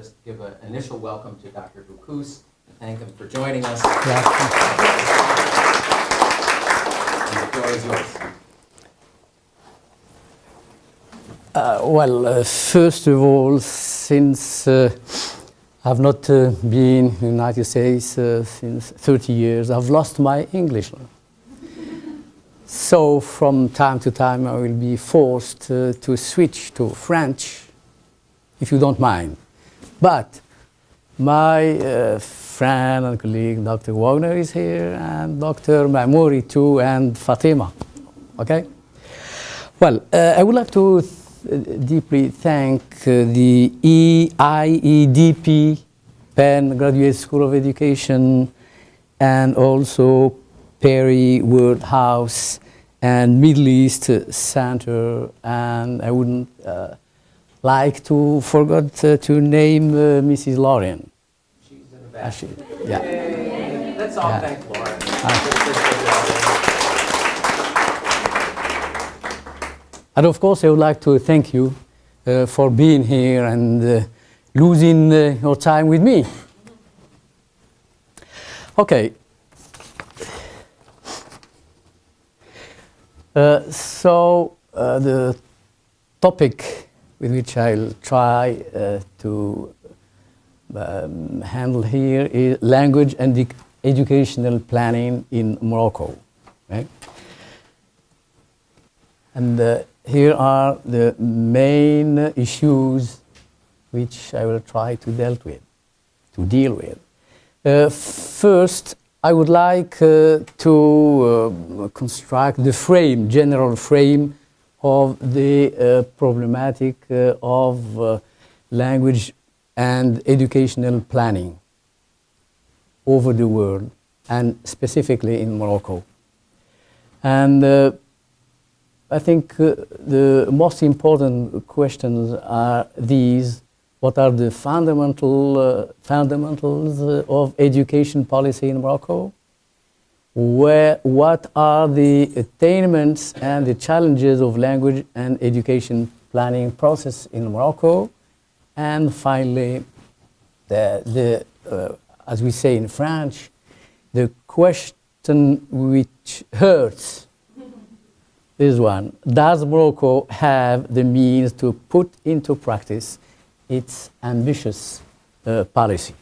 just give an initial welcome to Dr. Boukous and thank him for joining us. Yeah. And the floor is yours. First of all, since I've not been in the United States since 30 years, I've lost my English. So from time to time, I will be forced to switch to French, if you don't mind. But my friend and colleague, Dr. Wagner, is here, and Dr. Mamouri too, and Fatima. Okay? Well, I would like to deeply thank the IEDP.Penn Graduate School of Education and also Perry Woodhouse and Middle East Center, and I wouldn't like to forget to name Mrs. Lauren. She's in the back. Yeah. Yay. Let's all thank Lauren. And of course, I would like to thank you for being here and losing your time with me. Okay. The topic with which I'll try to handle here is language and educational planning in Morocco. Right? And here are the main issues which I will try to deal with. First, I would like to construct the general frame of the problematic of language and educational planning over the world, and specifically in Morocco. And I think the most important questions are these. What are the fundamentals of education policy in Morocco? What are the attainments and the challenges of language and education planning process in Morocco? And finally, as we say in French, the question which hurts. This one: does Morocco have the means to put into practice its ambitious policy?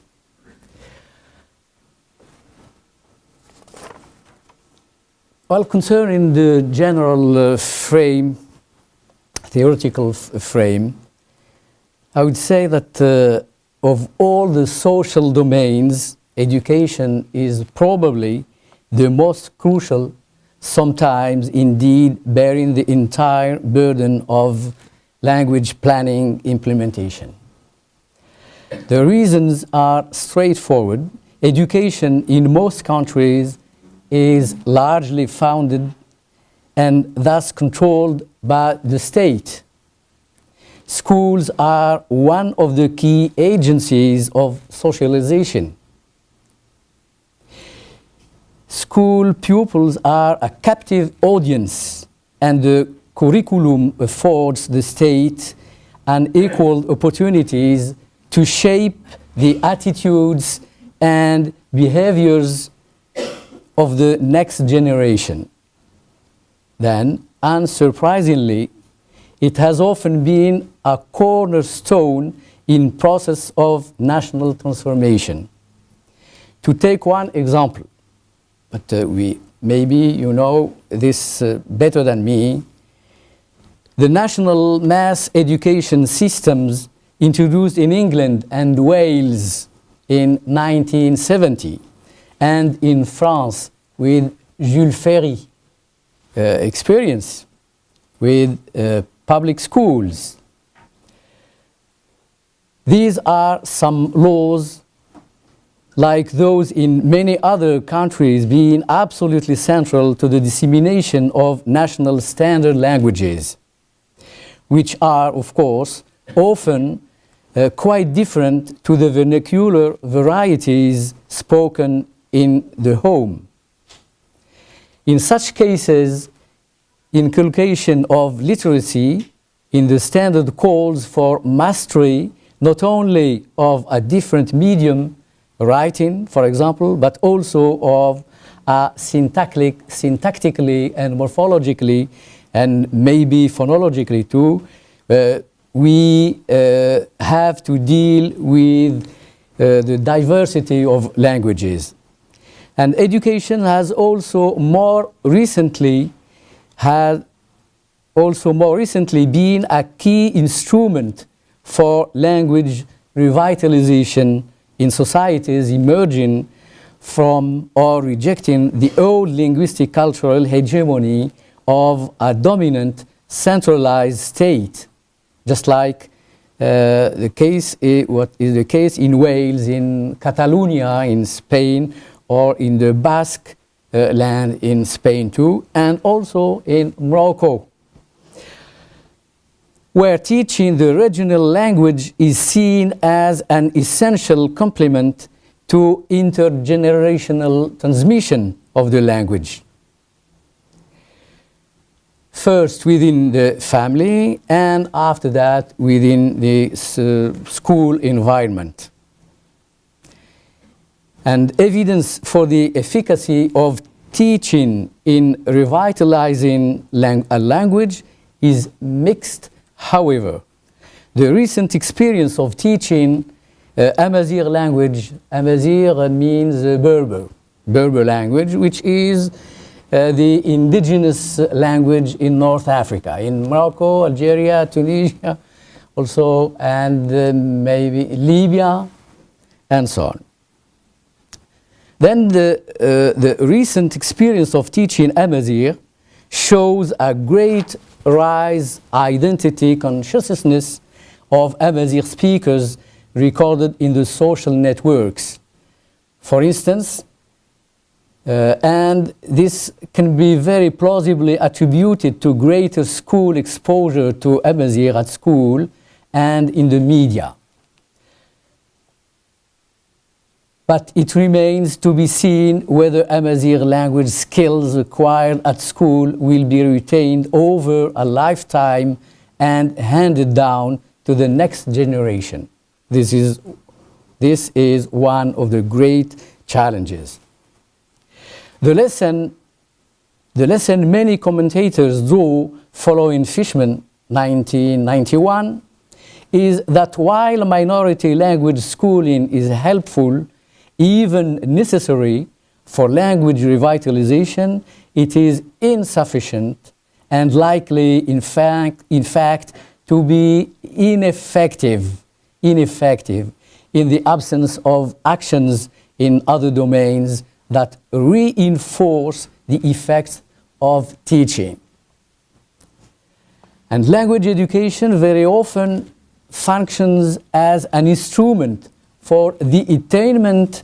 Well, concerning the general theoretical frame, I would say that of all the social domains, education is probably the most crucial, sometimes indeed bearing the entire burden of language planning implementation. The reasons are straightforward. Education in most countries is largely founded and thus controlled by the state. Schools are one of the key agencies of socialization. School pupils are a captive audience, and the curriculum affords the state unequal opportunities to shape the attitudes and behaviors of the next generation. Then, unsurprisingly, it has often been a cornerstone in process of national transformation. To take one example, but maybe you know this better than me, the national mass education systems introduced in England and Wales in 1970, and in France with Jules Ferry experience with public schools. These are some laws, like those in many other countries, being absolutely central to the dissemination of national standard languages, which are, of course, often quite different to the vernacular varieties spoken in the home. In such cases, inculcation of literacy in the standard calls for mastery not only of a different medium, writing, for example, but also of syntactically and morphologically, and maybe phonologically too, we have to deal with the diversity of languages. And education has also more recently been a key instrument for language revitalization in societies emerging from or rejecting the old linguistic cultural hegemony of a dominant centralized state, just like what is the case in Wales, in Catalonia, in Spain, or in the Basque land in Spain too, and also in Morocco, where teaching the regional language is seen as an essential complement to intergenerational transmission of the language. First within the family, and after that within the school environment. And evidence for the efficacy of teaching in revitalizing a language is mixed. However, the recent experience of teaching Amazigh language, Amazigh means Berber language, which is the indigenous language in North Africa, in Morocco, Algeria, Tunisia, also, and maybe Libya, and so on. Then the recent experience of teaching Amazigh shows a great rise identity consciousness of Amazigh speakers recorded in the social networks. For instance, and this can be very plausibly attributed to greater school exposure to Amazigh at school and in the media. But it remains to be seen whether Amazigh language skills acquired at school will be retained over a lifetime and handed down to the next generation. This is one of the great challenges. The lesson many commentators draw following Fishman 1991 is that while minority language schooling is helpful, even necessary for language revitalization, it is insufficient and likely, in fact, to be ineffective in the absence of actions in other domains that reinforce the effects of teaching. And language education very often functions as an instrument for the attainment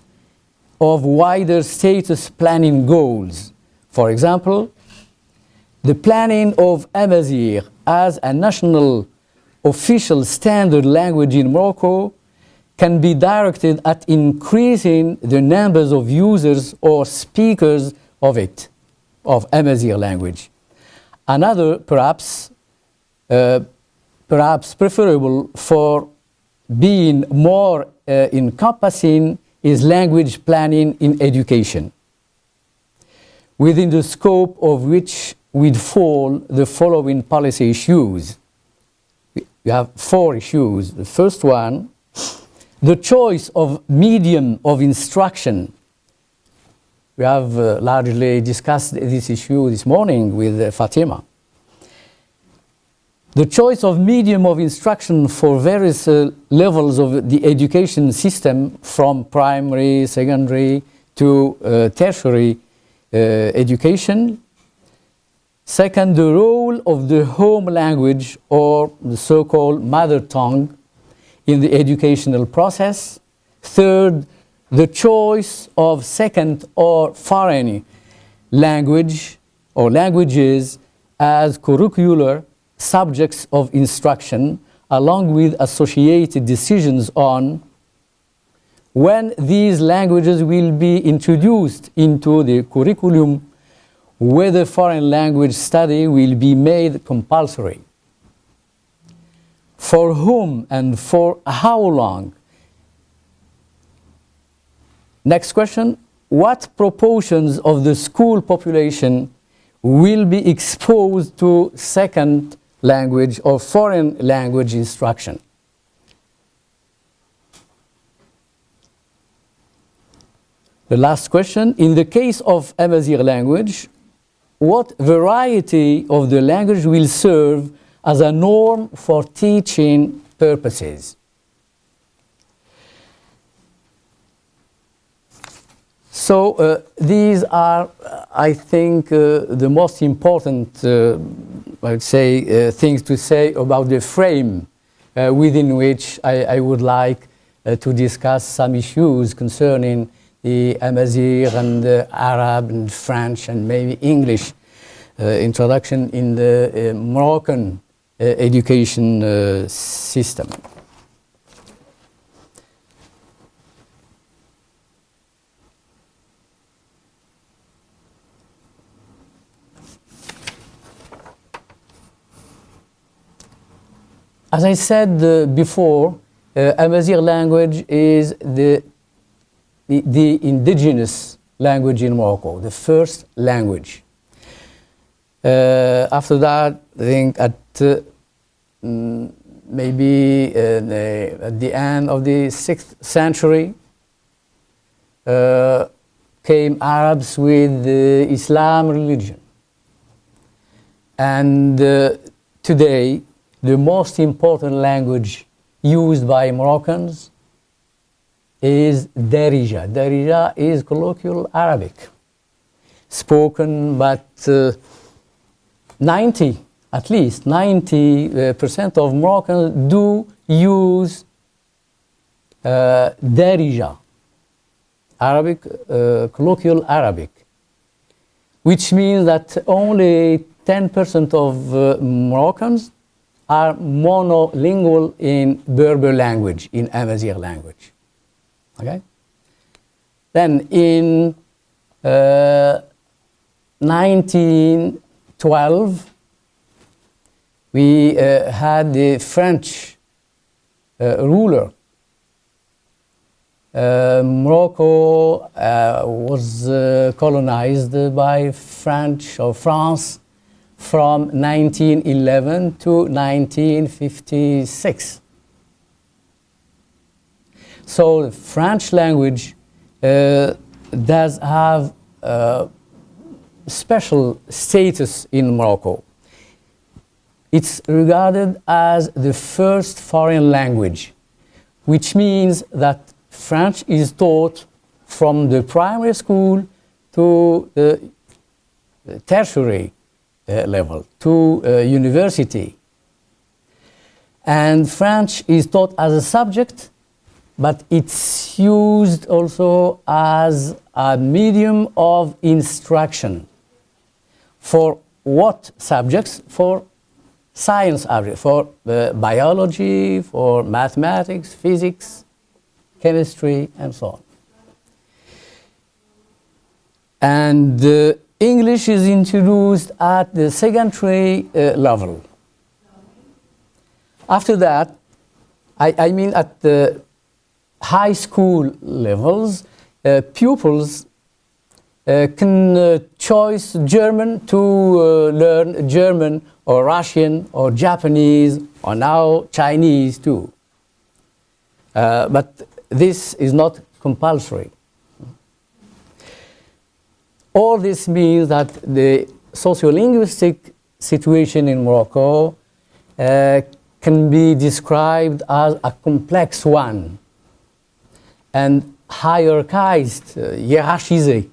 of wider status planning goals. For example, the planning of Amazigh as a national official standard language in Morocco can be directed at increasing the numbers of users or speakers of Amazigh language. Another, perhaps preferable for being more encompassing, is language planning in education, within the scope of which would fall the following policy issues. We have 4 issues. The first one, the choice of medium of instruction. We have largely discussed this issue this morning with Fatima. The choice of medium of instruction for various levels of the education system, from primary, secondary to tertiary education. Second, the role of the home language, or the so-called mother tongue, in the educational process. Third, the choice of second or foreign language or languages as curricular subjects of instruction, along with associated decisions on when these languages will be introduced into the curriculum, whether foreign language study will be made compulsory. For whom and for how long? Next question, what proportions of the school population will be exposed to second language or foreign language instruction? The last question, in the case of Amazigh language, what variety of the language will serve as a norm for teaching purposes? So these are, I think, the most important, I would say, things to say about the frame within which I would like to discuss some issues concerning the Amazigh and the Arab and French and maybe English introduction in the Moroccan education system. As I said before, Amazigh language is the indigenous language in Morocco, the first language. After that, I think at maybe at the end of the 6th century, came Arabs with the Islam religion. And today, the most important language used by Moroccans is Darija. Darija is colloquial Arabic, spoken, but at least 90% of Moroccans do use Darija, Arabic, colloquial Arabic, which means that only 10% of Moroccans are monolingual in Berber language, in Amazigh language. Okay? Then in 1912, we had the French ruler. Morocco was colonized by French or France from 1911 to 1956. So the French language does have special status in Morocco. It's regarded as the first foreign language, which means that French is taught from the primary school to the tertiary level, to university. And French is taught as a subject, but it's used also as a medium of instruction. For what subjects? For science subjects, for biology, for mathematics, physics, chemistry, and so on. And English is introduced at the secondary level. After that, I mean at the high school levels, pupils can choose German to learn German or Russian or Japanese or now Chinese too. But this is not compulsory. All this means that the sociolinguistic situation in Morocco can be described as a complex one and hierarchized, hiérarchisé.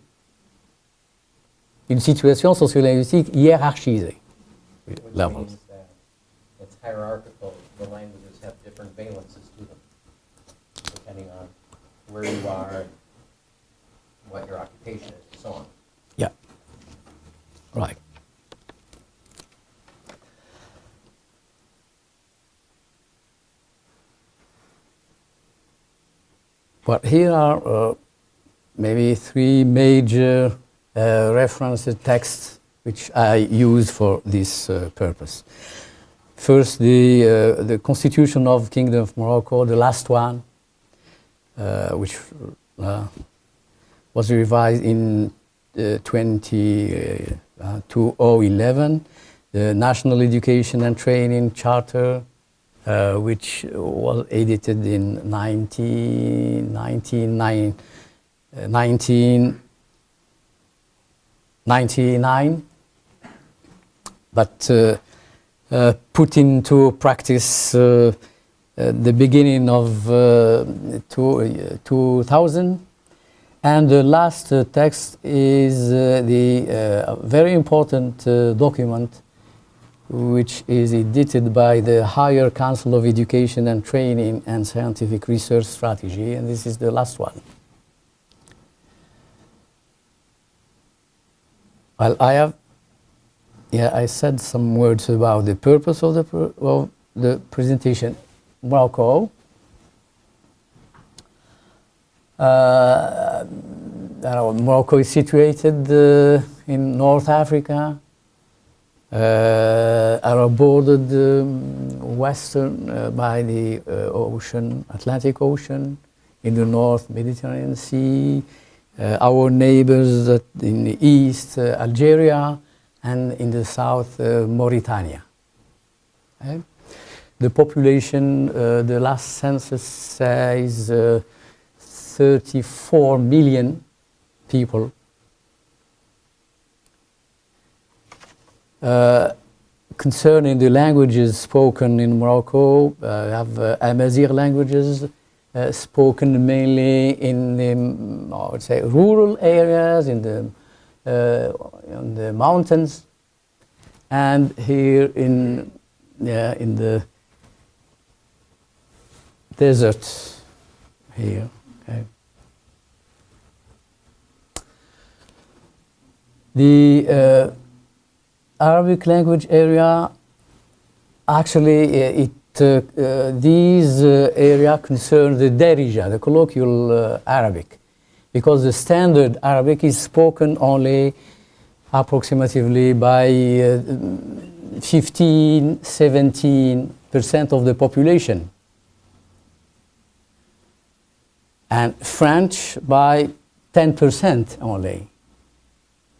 Une situation sociolinguistique hiérarchisée. Which means that it's hierarchical. The languages have different valences to them, depending on where you are, what your occupation is, and so on. Yeah, right. But here are maybe three major reference texts which I use for this purpose. First, the Constitution of Kingdom of Morocco, the last one, which was revised in 2011, the National Education and Training Charter, which was edited in 1999, but put into practice the beginning of 2000. And the last text is the very important document, which is edited by the Higher Council of Education and Training and Scientific Research Strategy, and this is the last one. Well, I said some words about the purpose of the presentation. Morocco. Morocco is situated in North Africa, bordered western by the Atlantic Ocean, in the north Mediterranean Sea, our neighbors in the east, Algeria, and in the south, Mauritania. Okay? The population, the last census says 34 million people. Concerning the languages spoken in Morocco, we have Amazigh languages spoken mainly in the, I would say, rural areas, in the mountains, and here in the desert here. Okay. The Arabic language area, actually, these area concern the Darija, the colloquial Arabic, because the standard Arabic is spoken only approximately by 15–17% of the population, and French by 10% only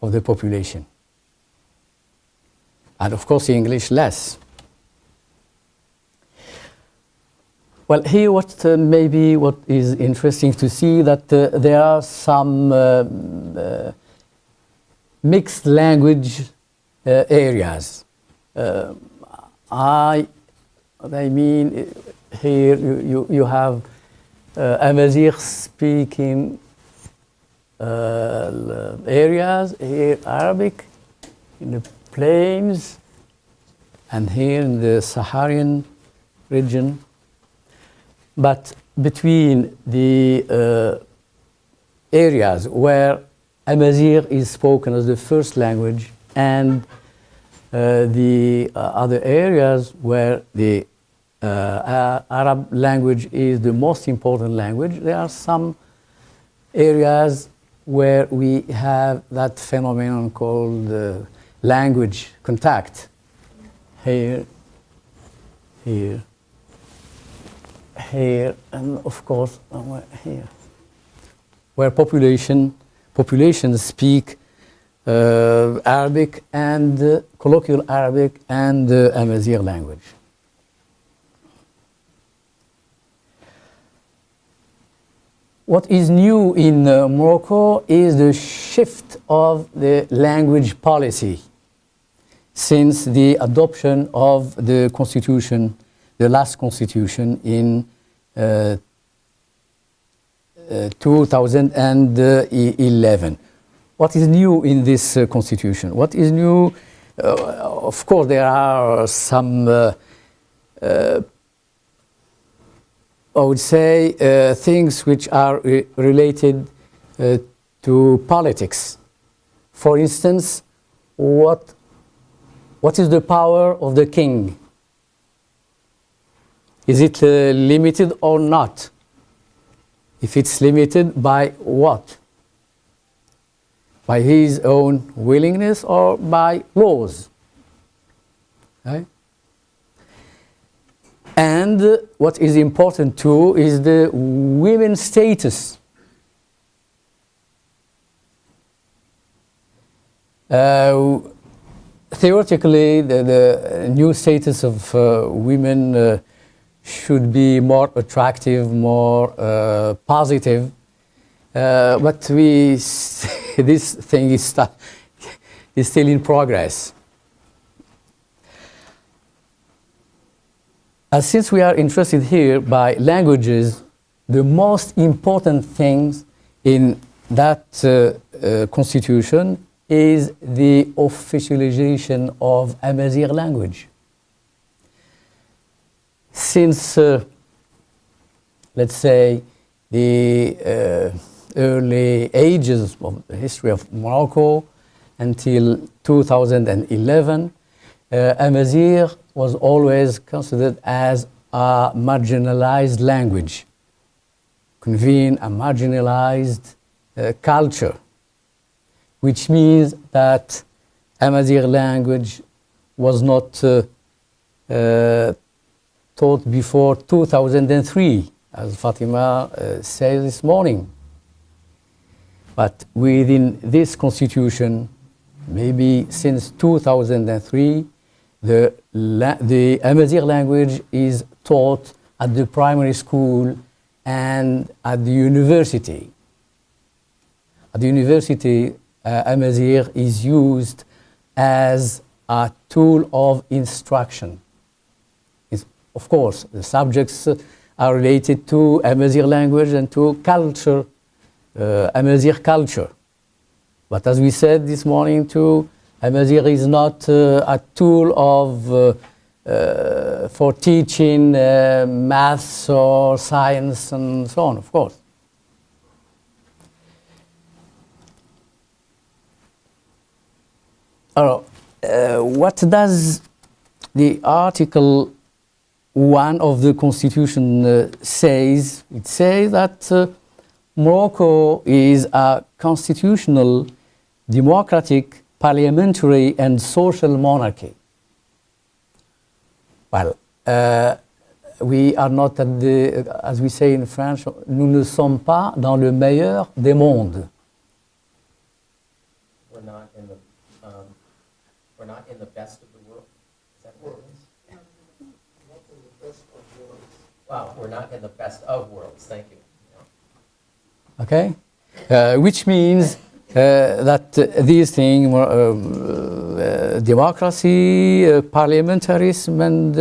of the population, and of course English less. Well, here maybe what is interesting to see that there are some mixed language areas. I mean, here you have Amazigh speaking areas, here Arabic in the plains, and here in the Saharan region. But between the areas where Amazigh is spoken as the first language and the other areas where the Arab language is the most important language, there are some areas where we have that phenomenon called language contact. Here, here, here, and of course here, where populations speak Arabic and colloquial Arabic and Amazigh language. What is new in Morocco is the shift of the language policy since the adoption of the constitution, the last constitution in 2011. What is new in this constitution? What is new? Of course, there are some, I would say, things which are related to politics. For instance, what is the power of the king? Is it limited or not? If it's limited, by what? By his own willingness or by laws? Okay? And what is important too is the women's status. Theoretically, the new status of women should be more attractive, more positive, but this thing is still in progress. Since we are interested here by languages, the most important things in that constitution is the officialization of Amazigh language. Since, let's say, the early ages of the history of Morocco until 2011, Amazigh was always considered as a marginalized language, conveying a marginalized culture, which means that Amazigh language was not taught before 2003, as Fatima said this morning. But within this constitution, maybe since 2003, the Amazigh language is taught at the primary school and at the university. At the university, Amazigh is used as a tool of instruction. Of course, the subjects are related to Amazigh language and to culture, Amazigh culture. But as we said this morning too, Amazigh is not a tool of for teaching maths or science and so on, of course. What does the Article 1 of the Constitution says? It says that Morocco is a constitutional, democratic, parliamentary and social monarchy. Well, we are not at the, as we say in French, nous ne sommes pas dans le meilleur des mondes. We're not in the best of the world. Is that what it is? Not in the best of worlds. Wow, we're not in the best of worlds. Thank you. Okay, which means that these things, democracy, parliamentarism, and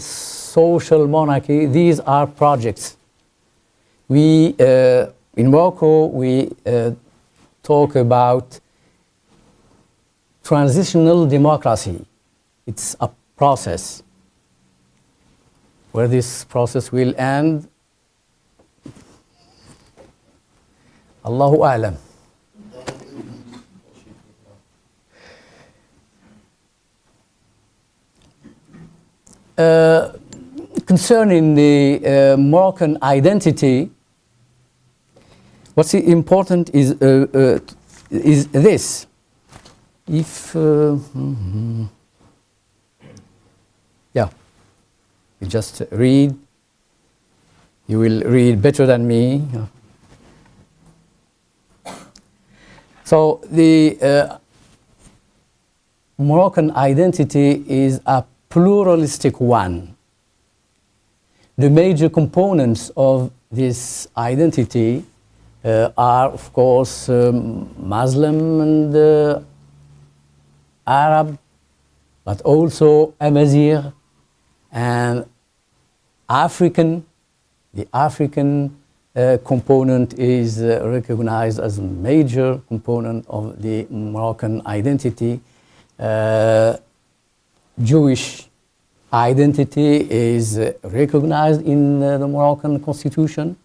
social monarchy, these are projects. We, in Morocco, we talk about transitional democracy. It's a process. Where this process will end, Allahu A'lam. Concerning the Moroccan identity, what's important is this. If yeah, you just read, you will read better than me. So the Moroccan identity is a pluralistic one. The major components of this identity are, of course, Muslim and Arab, but also Amazigh and African. The African component is recognized as a major component of the Moroccan identity. Jewish identity is recognized in the Moroccan constitution.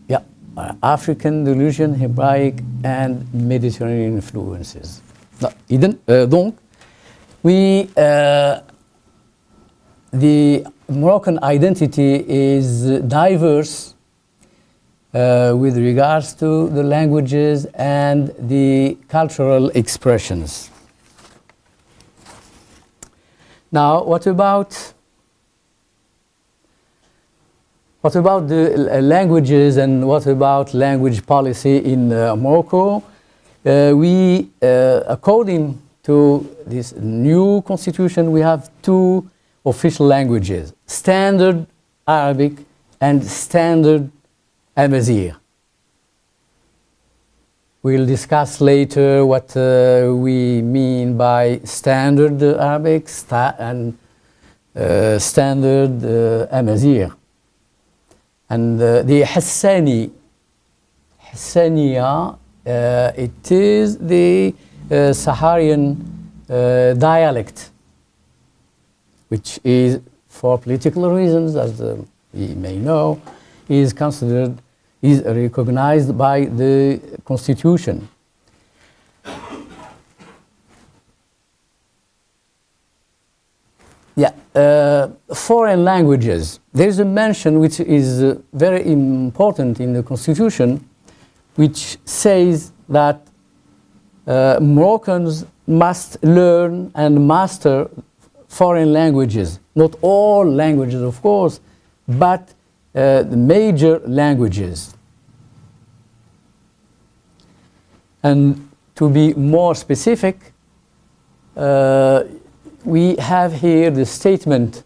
Yeah, African, Delusion, Hebraic, and Mediterranean influences. Donc, the Moroccan identity is diverse with regards to the languages and the cultural expressions. Now, what about the languages and what about language policy in Morocco? According to this new constitution, we have two official languages, Standard Arabic and Standard Amazigh. We'll discuss later what we mean by Standard Arabic and Standard Amazigh. And the Hassaniya, it is the Saharian dialect, which is, for political reasons, as we may know, is recognized by the constitution. Yeah, foreign languages. There is a mention which is very important in the constitution, which says that Moroccans must learn and master foreign languages. Not all languages, of course, but the major languages. And to be more specific, we have here the statement,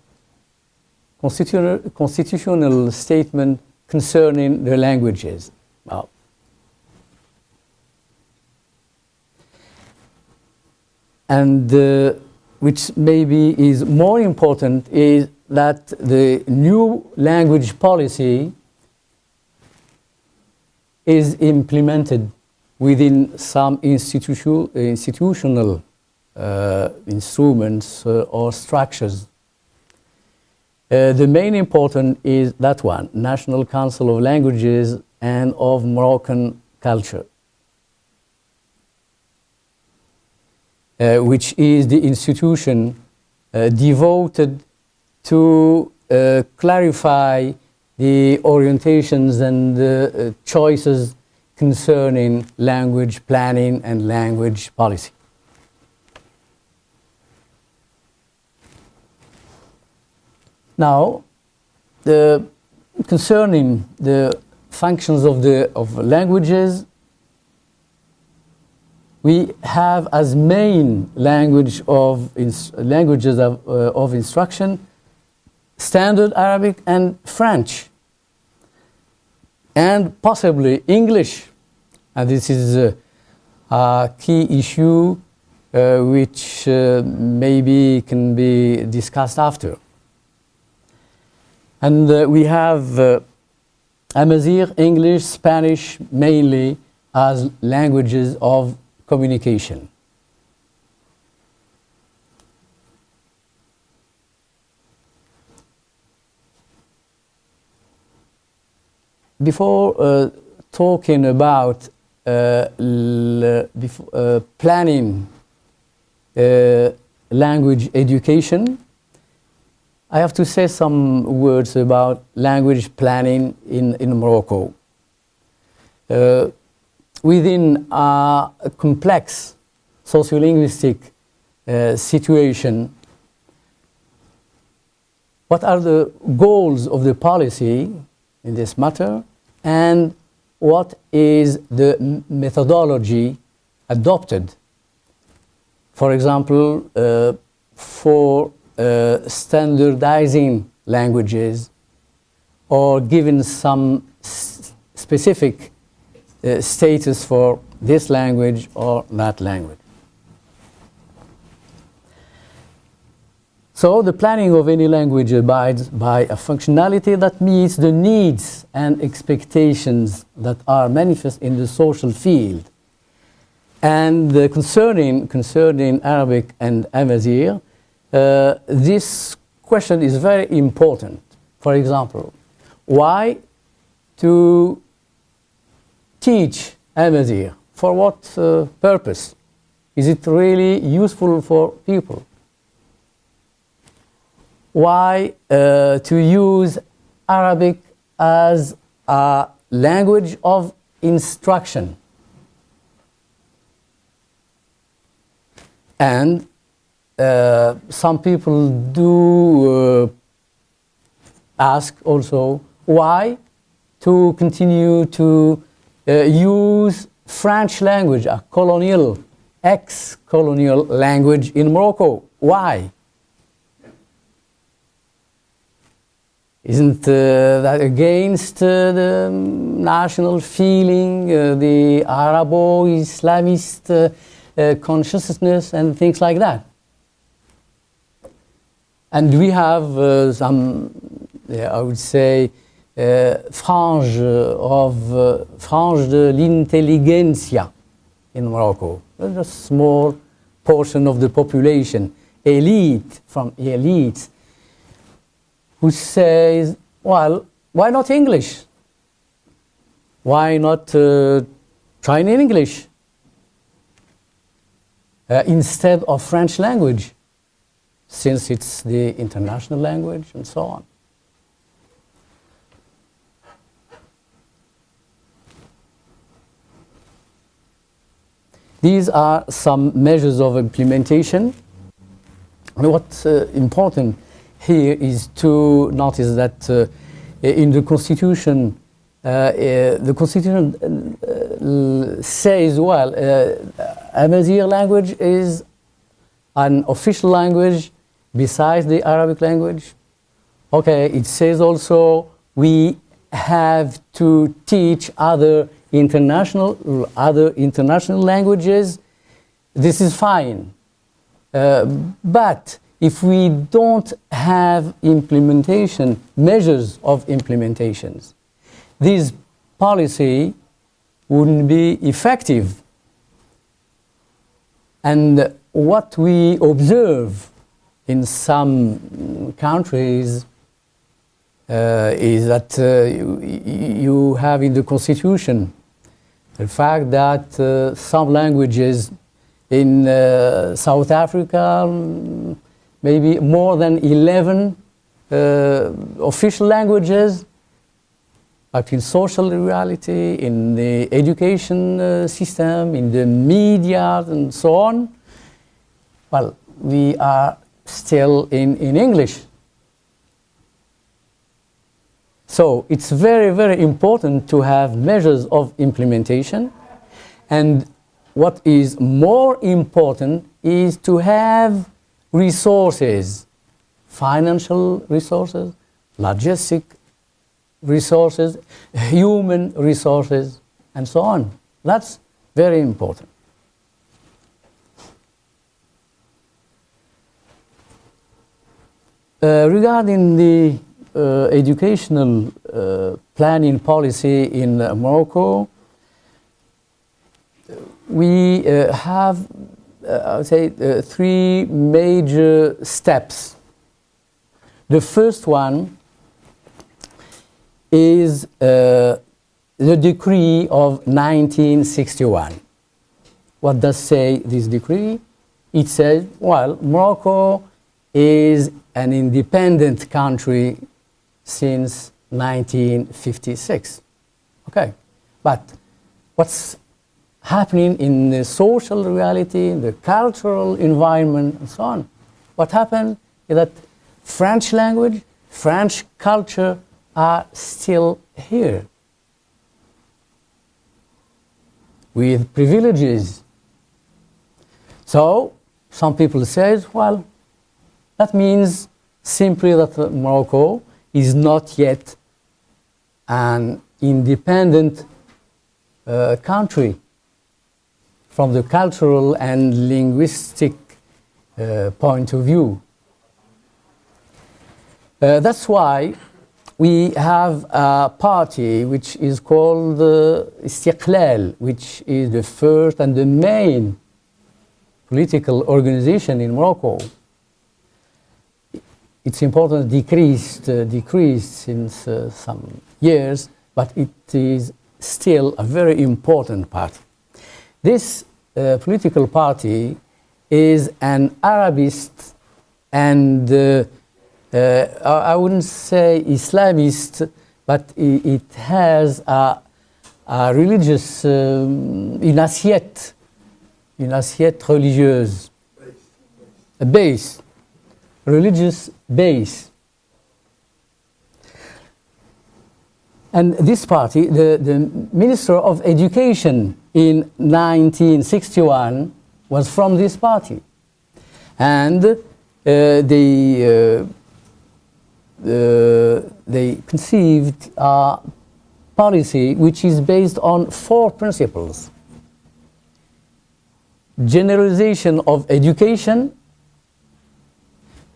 constitutional statement concerning the languages. Well, and which maybe is more important is that the new language policy is implemented within some institutional instruments or structures. The main important is that one, National Council of Languages and of Moroccan Culture, which is the institution devoted to clarify the orientations and choices concerning language planning and language policy. Now, concerning the functions of languages, we have as main languages of instruction Standard Arabic and French, and possibly English. And this is a key issue which maybe can be discussed after. And we have Amazigh, English, Spanish mainly as languages of communication. Before talking about planning language education, I have to say some words about language planning in Morocco. Within a complex sociolinguistic situation, what are the goals of the policy in this matter, and what is the methodology adopted? For example, for standardizing languages or giving some specific status for this language or that language. So the planning of any language abides by a functionality that meets the needs and expectations that are manifest in the social field. And concerning Arabic and Amazigh, this question is very important. For example, why to teach Amazigh? For what purpose? Is it really useful for people? Why to use Arabic as a language of instruction? And some people do ask also why to continue to use French language, a colonial, ex-colonial language in Morocco. Why? Isn't that against the national feeling, the Arabo-Islamist consciousness and things like that? And we have some, I would say, frange de l'intelligentsia in Morocco. A small portion of the population, elite from elites, who says, well, why not English? Why not try in English instead of French language, since it's the international language and so on? These are some measures of implementation. And what's important here is to notice that in the Constitution, the Constitution says, well, Amazigh language is an official language besides the Arabic language. Okay, it says also we have to teach other international languages. This is fine. But if we don't have implementation, measures of implementations, this policy wouldn't be effective. And what we observe in some countries is that you have in the Constitution the fact that some languages in South Africa, maybe more than 11 official languages, but in social reality, in the education system, in the media, and so on, well, we are still in English. So it's very, very important to have measures of implementation. And what is more important is to have resources, financial resources, logistic resources, human resources, and so on. That's very important. Regarding the educational planning policy in Morocco, we have, I would say, three major steps. The first one is the decree of 1961. What does say this decree? It says, well, Morocco is an independent country since 1956. Okay, but what's happening in the social reality, in the cultural environment, and so on? What happened is that French language, French culture are still here with privileges. So some people say, well, that means simply that Morocco is not yet an independent country from the cultural and linguistic point of view. That's why we have a party which is called Istiqlal, which is the first and the main political organization in Morocco. Its importance decreased since some years, but it is still a very important party. This political party is an Arabist and I wouldn't say Islamist, but it has a religious, une assiette religieuse. a base, religious base. And this party, the Minister of Education in 1961 was from this party. And they conceived a policy which is based on 4 principles. Generalization of education,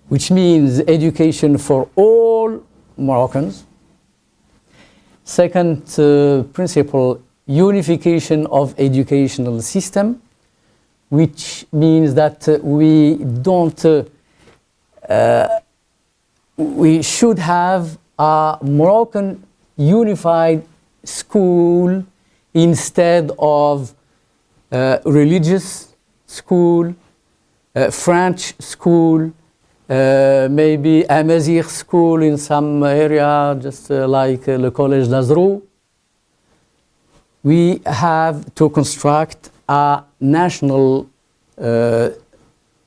which means education for all Moroccans. Second principle, unification of educational system, which means that we should have a Moroccan unified school instead of religious school, French school, maybe Amazigh school in some area, just like Le Collège Lazrou. We have to construct a national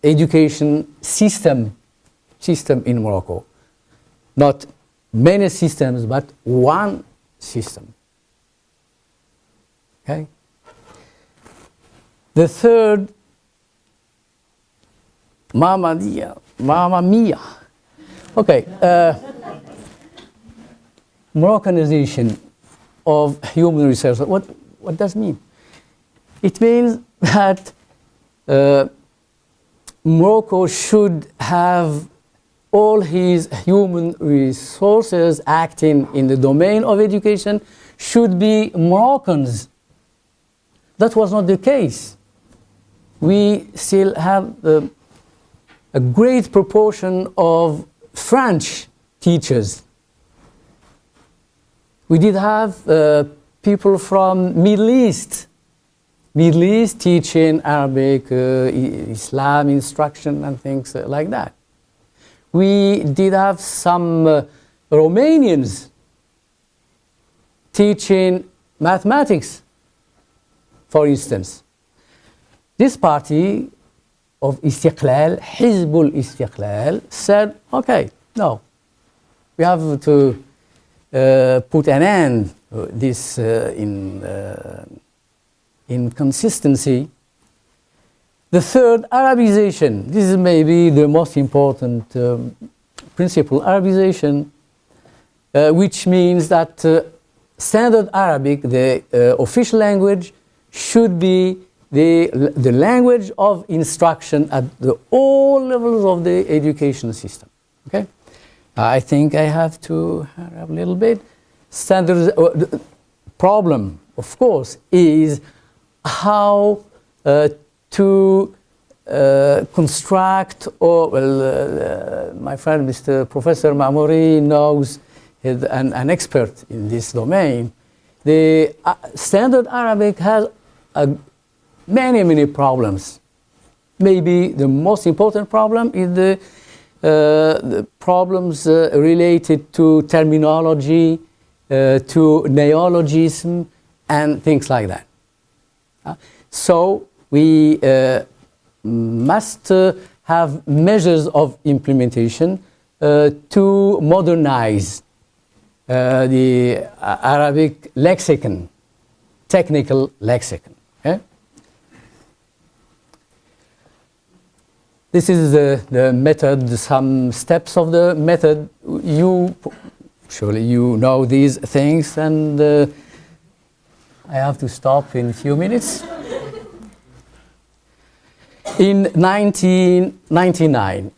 education system in Morocco. Not many systems, but one system. Okay? The third, Mamma mia. Okay. Moroccanization of human resources. What does it mean? It means that Morocco should have all his human resources acting in the domain of education should be Moroccans. That was not the case. We still have a great proportion of French teachers. We did have people from Middle East teaching Arabic, Islam instruction and things like that. We did have some Romanians teaching mathematics, for instance. This party of Istiqlal, Hizbul Istiqlal, said, okay, no, we have to put an end to this inconsistency. The third, Arabization. This is maybe the most important principle, Arabization, which means that standard Arabic, the official language, should be the language of instruction at all levels of the education system. Okay, I think I have to have a little bit. Standards. The problem, of course, is how to construct. My friend, Mr. Professor Mamouri, knows, he's an expert in this domain. The standard Arabic has many problems. Maybe the most important problem is the problems related to terminology, to neologism, and things like that. So we must have measures of implementation to modernize the Arabic lexicon, technical lexicon. Okay? This is the method, some steps of the method. Surely you know these things, and I have to stop in a few minutes. In 1999,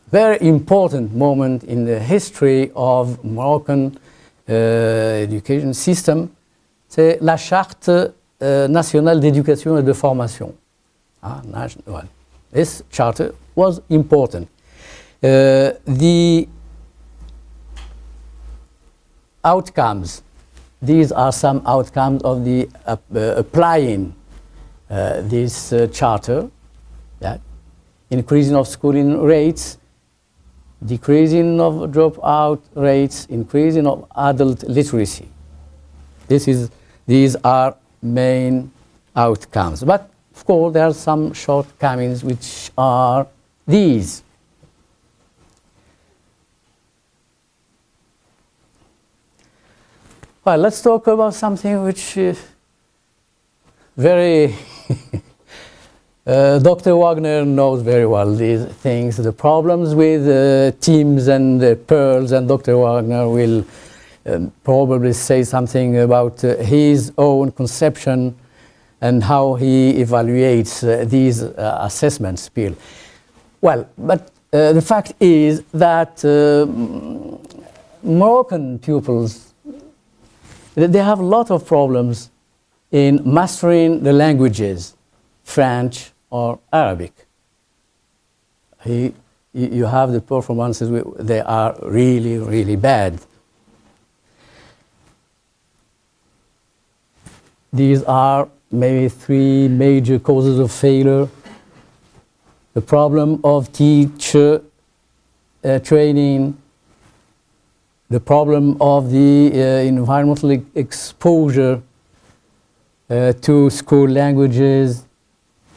very important moment in the history of Moroccan education system, c'est la Charte nationale d'éducation et de formation. This charter was important. The outcomes, these are some outcomes of the applying this charter. Yeah. Increasing of schooling rates, decreasing of dropout rates, increasing of adult literacy. These are main outcomes. But of course, there are some shortcomings which are these. Well, let's talk about something which is very Dr. Wagner knows very well these things, the problems with teams and pearls, and Dr. Wagner will probably say something about his own conception and how he evaluates these assessments. Well, but the fact is that Moroccan pupils, they have a lot of problems in mastering the languages, French or Arabic. You have the performances, they are really, really bad. These are maybe 3 major causes of failure. The problem of teacher training, the problem of the environmental exposure to school languages,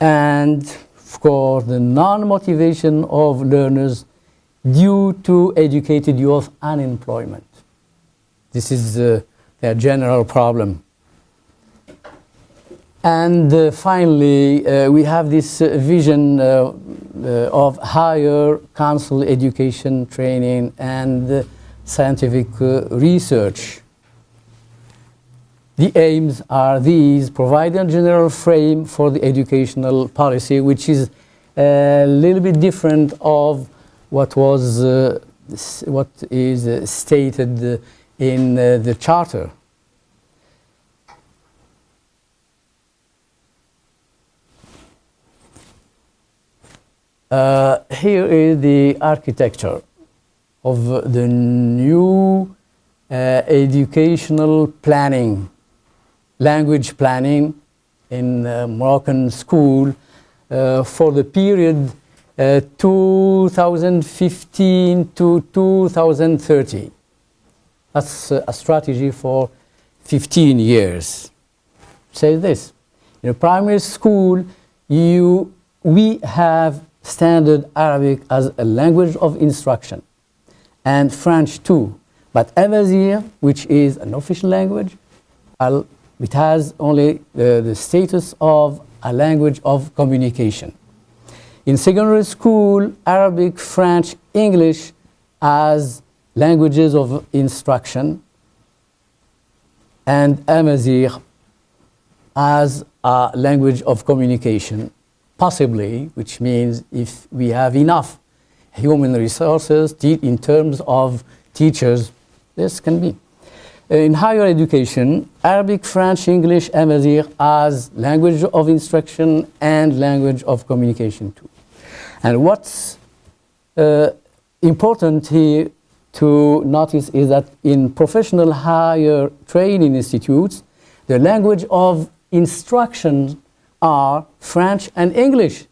and of course the non-motivation of learners due to educated youth unemployment. This is their general problem. And finally, we have this vision of higher council education training and scientific research. The aims are these: providing a general frame for the educational policy, which is a little bit different of what is stated in the Charter. Here is the architecture of the new educational planning, language planning in Moroccan school for the period 2015 to 2030. That's a strategy for 15 years. Say this: in a primary school, we have standard Arabic as a language of instruction, and French too. But Amazigh, which is an official language, it has only the status of a language of communication. In secondary school, Arabic, French, English as languages of instruction, and Amazigh as a language of communication, possibly, which means if we have enough human resources in terms of teachers, this can be. In higher education, Arabic, French, English, Amazigh as language of instruction and language of communication too. And what's important here to notice is that in professional higher training institutes, the language of instruction are French and English.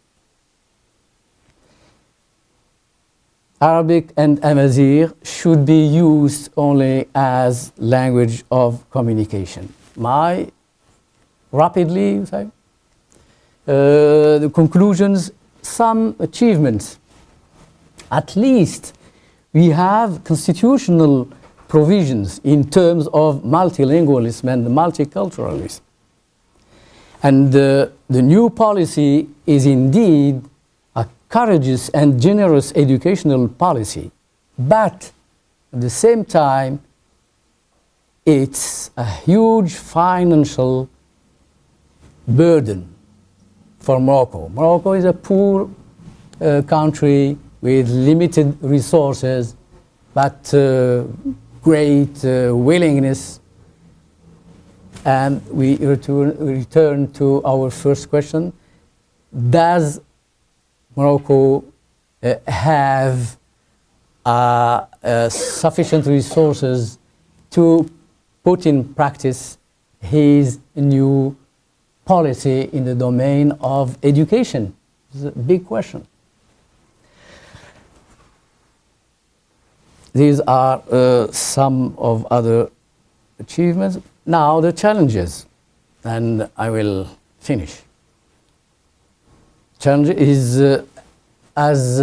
Arabic and Amazigh should be used only as language of communication. Rapidly, you say? The conclusions, some achievements. At least we have constitutional provisions in terms of multilingualism and multiculturalism. And the new policy is indeed a courageous and generous educational policy, but at the same time, it's a huge financial burden for Morocco. Morocco is a poor country with limited resources, but great willingness. And we return to our first question. Does Morocco have sufficient resources to put in practice his new policy in the domain of education? It's a big question. These are some of other achievements. Now the challenges, and I will finish. Challenge is as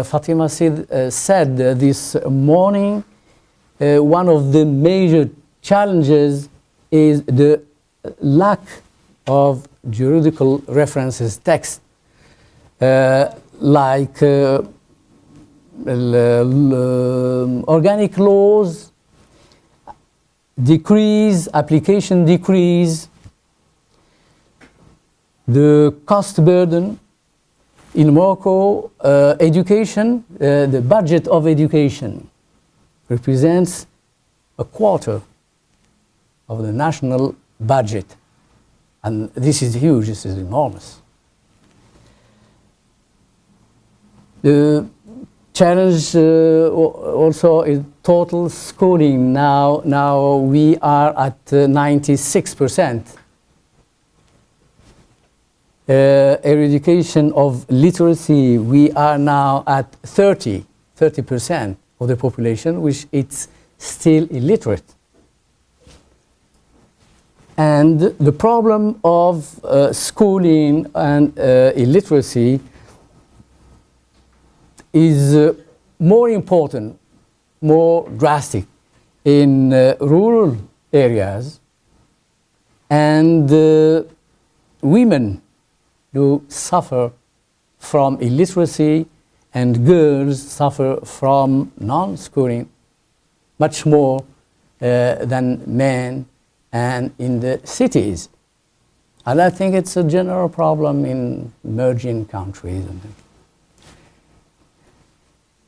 Fatima said this morning, one of the major challenges is the lack of juridical references text, like organic laws, decrees, application decrees, the cost burden. In Morocco, education, the budget of education represents a quarter of the national budget. And this is huge, this is enormous. The challenge also is total schooling. Now we are at 96%. Eradication of literacy, we are now at 30% of the population, which it's still illiterate. And the problem of schooling and illiteracy is more important, more drastic in rural areas, and women do suffer from illiteracy and girls suffer from non-schooling much more than men and in the cities. And I think it's a general problem in emerging countries.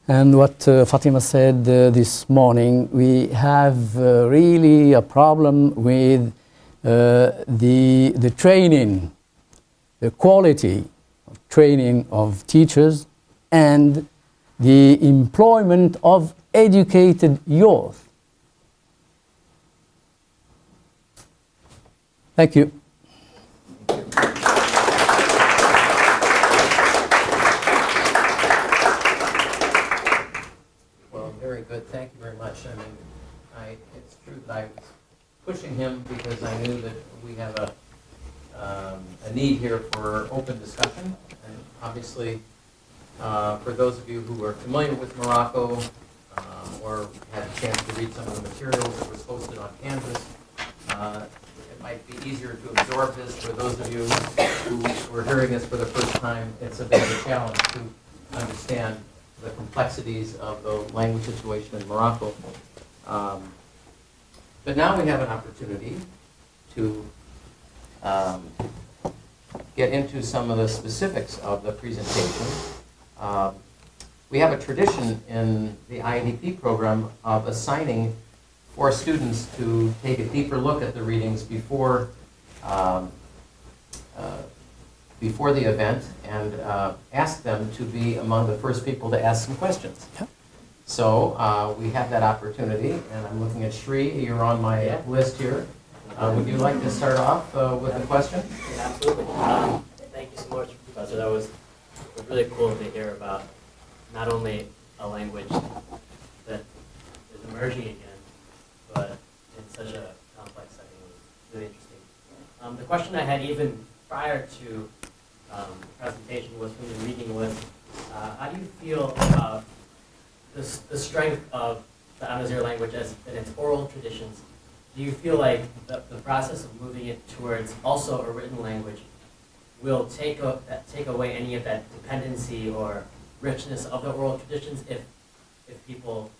And what Fatima said this morning, we have really a problem with the training, the quality of training of teachers and the employment of educated youth. Thank you. Well, very good. Thank you very much. I mean, it's true that I was pushing him because I knew that we have a need here for open discussion. And obviously, for those of you who are familiar with Morocco or had a chance to read some of the materials that was posted on Canvas, it might be easier to absorb this. For those of you who were hearing this for the first time, it's a bit of a challenge to understand the complexities of the language situation in Morocco. But now we have an opportunity to get into some of the specifics of the presentation. We have a tradition in the IEDP program of assigning 4 students to take a deeper look at the readings before the event and ask them to be among the first people to ask some questions. Yeah. So we have that opportunity, and I'm looking at Shri. You're on my list here. Would you like to start off with a question? Yeah, absolutely. Thank you so much, Professor. That was really cool to hear about not only a language that is emerging again, but in such a complex setting. It was really interesting. The question I had even prior to the presentation was from the reading was, how do you feel about the strength of the Amazigh language as in its oral traditions? Do you feel like the process of moving it towards also a written language will take away any of that dependency or richness of the oral traditions if people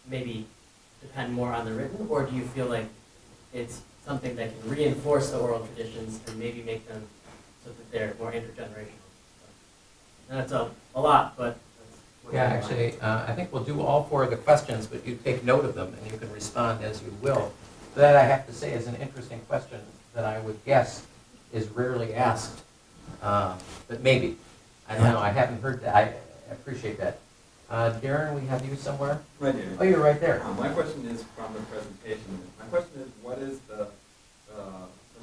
maybe depend more on the written, or do you feel like it's something that can reinforce the oral traditions and maybe make them so that they're more intergenerational? And that's a lot, but Yeah, actually, I think we'll do all 4 of the questions, but you take note of them and you can respond as you will. That, I have to say, is an interesting question that I would guess is rarely asked, but maybe. I don't know, I haven't heard that. I appreciate that. Darren, we have you somewhere? Right here. Oh, you're right there. My question is from the presentation. My question is, what is the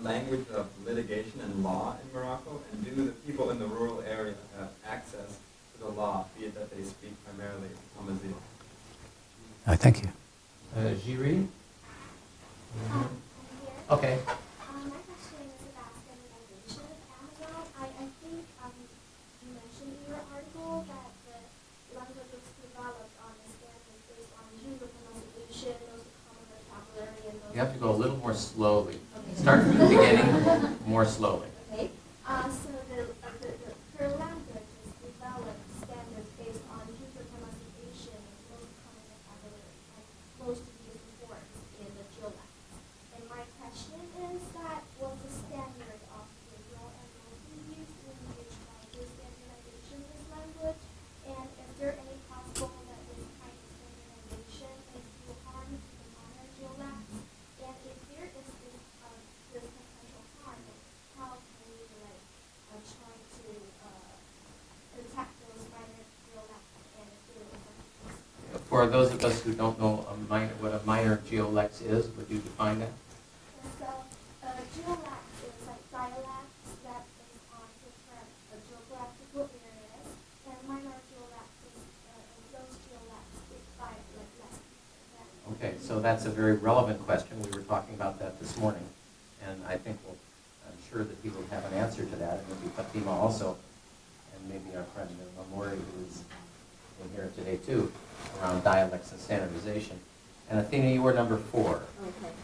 language of litigation and law in Morocco, and do the people in the rural area have access to the law, be it that they speak primarily Amazigh? Thank you. Jiri? Okay. My question is about standardization of Amazon. I think you mentioned in your possible that the language was developed on a standard based on usual pronunciation, those common vocabulary, and those... You have to go a little more slowly. Start from the beginning, more slowly. Okay. So her language is developed standards based on usual pronunciation and most common vocabulary and most used words in the geolect. And my question is that what's the standard of visual and mostly used in which to standardization of this language? And is there any possible that this kind of standardization may do harm to the modern geolects? And if there is this potential harm, how can we try to protect those minor geolects and if there is a... For those of us who don't know what a minor geolex is, would you define that? So, geolects is like dialects that is on different geographical areas, and minor geolects is those geolects by less. Okay, so that's a very relevant question. We were talking about that this morning, and I'm sure that he will have an answer to that, and maybe Fatima also, and maybe our friend Mamori, who is in here today too, around dialects and standardization. And Athena, you were number 4. Okay,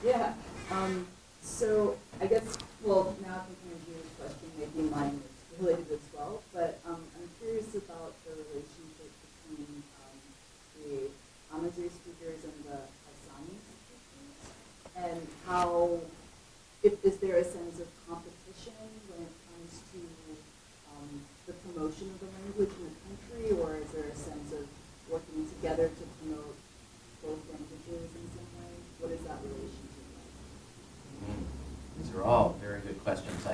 yeah. So I guess, well, now thinking of Judy's question, maybe mine is related as well, but I'm curious about the relationship between the Amazigh speakers and the Hassani speakers, and how, is there a sense of competition when it comes to the promotion of the language in the country, or is there a sense of working together to promote both languages in some way? What is that relationship like? These are all very good questions.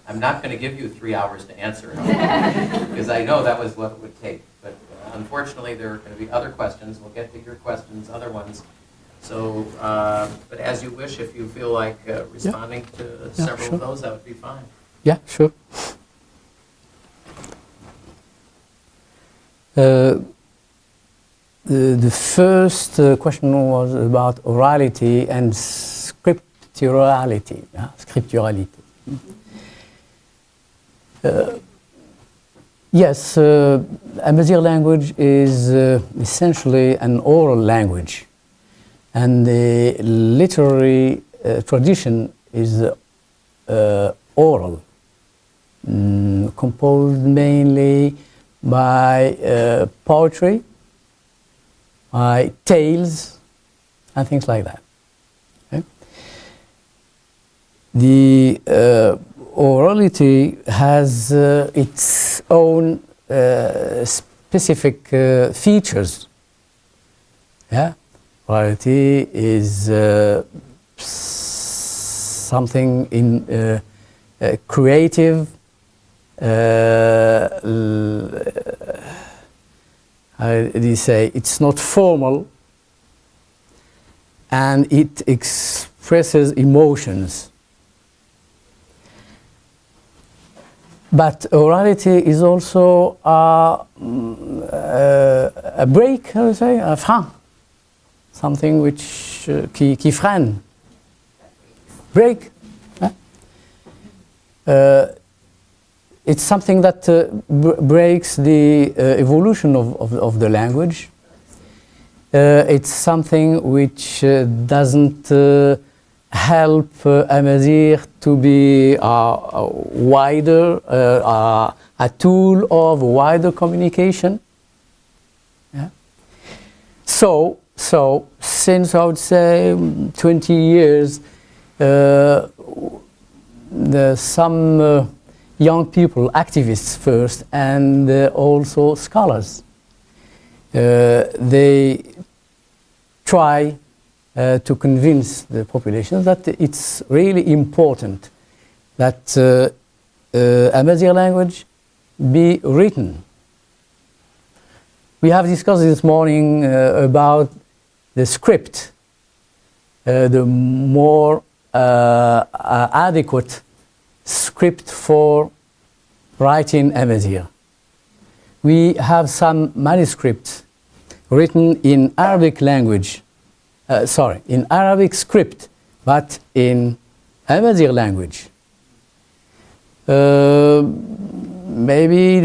I'm not going to give you 3 hours to answer, because I know that was what it would take. But unfortunately, there are going to be other questions. We'll get to your questions, other ones. So, but as you wish, if you feel like responding to several sure. of those, that would be fine. Yeah, sure. The first question was about orality and scripturality. Scripturality. Yes, Amazigh language is essentially an oral language, and the literary tradition is oral, composed mainly by poetry, by tales, and things like that. Okay? The orality has its own specific features. Yeah, orality is something in creative. How do you say? It's not formal, and it expresses emotions. But orality is also a break, how do you say, a frein, something which qui freine, break. It's something that breaks the evolution of the language. It's something which doesn't help Amazigh to be wider, a tool of wider communication. Yeah. So since I would say 20 years, some young people, activists first, and also scholars, they try to convince the population that it's really important that Amazigh language be written. We have discussed this morning about the script, the more adequate script for writing Amazigh. We have some manuscripts written in Arabic language, in Arabic script, but in Amazigh language. maybe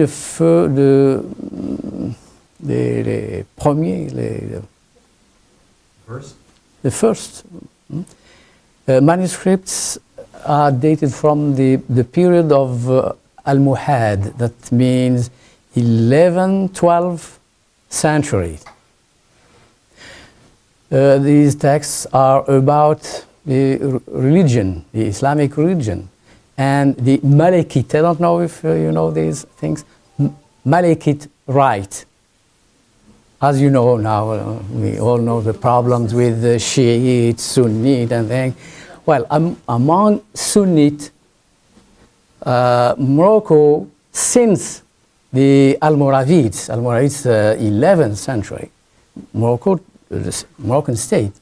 les premiers, First, the first manuscripts are dated from the period of Almohad, that means 11th, 12th century. These texts are about the religion, the Islamic religion, and the Malikite. I don't know if you know these things. Malikite rite. As you know now, we all know the problems with the Shiite, Sunnite, and things. Well, among Sunnite, Morocco, since the Almoravids, 11th century, Morocco, the Moroccan state,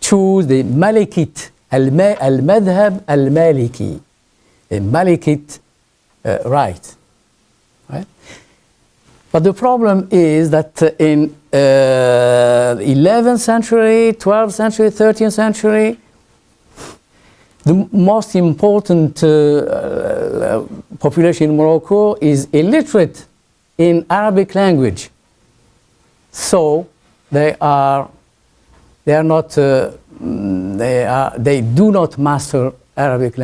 choose the Malikite, al-Madhhab al-Maliki, the Malikite rite. Right? But the problem is that in 11th century, 12th century, 13th century, the most important population in Morocco is illiterate in Arabic language. So they do not master Arabic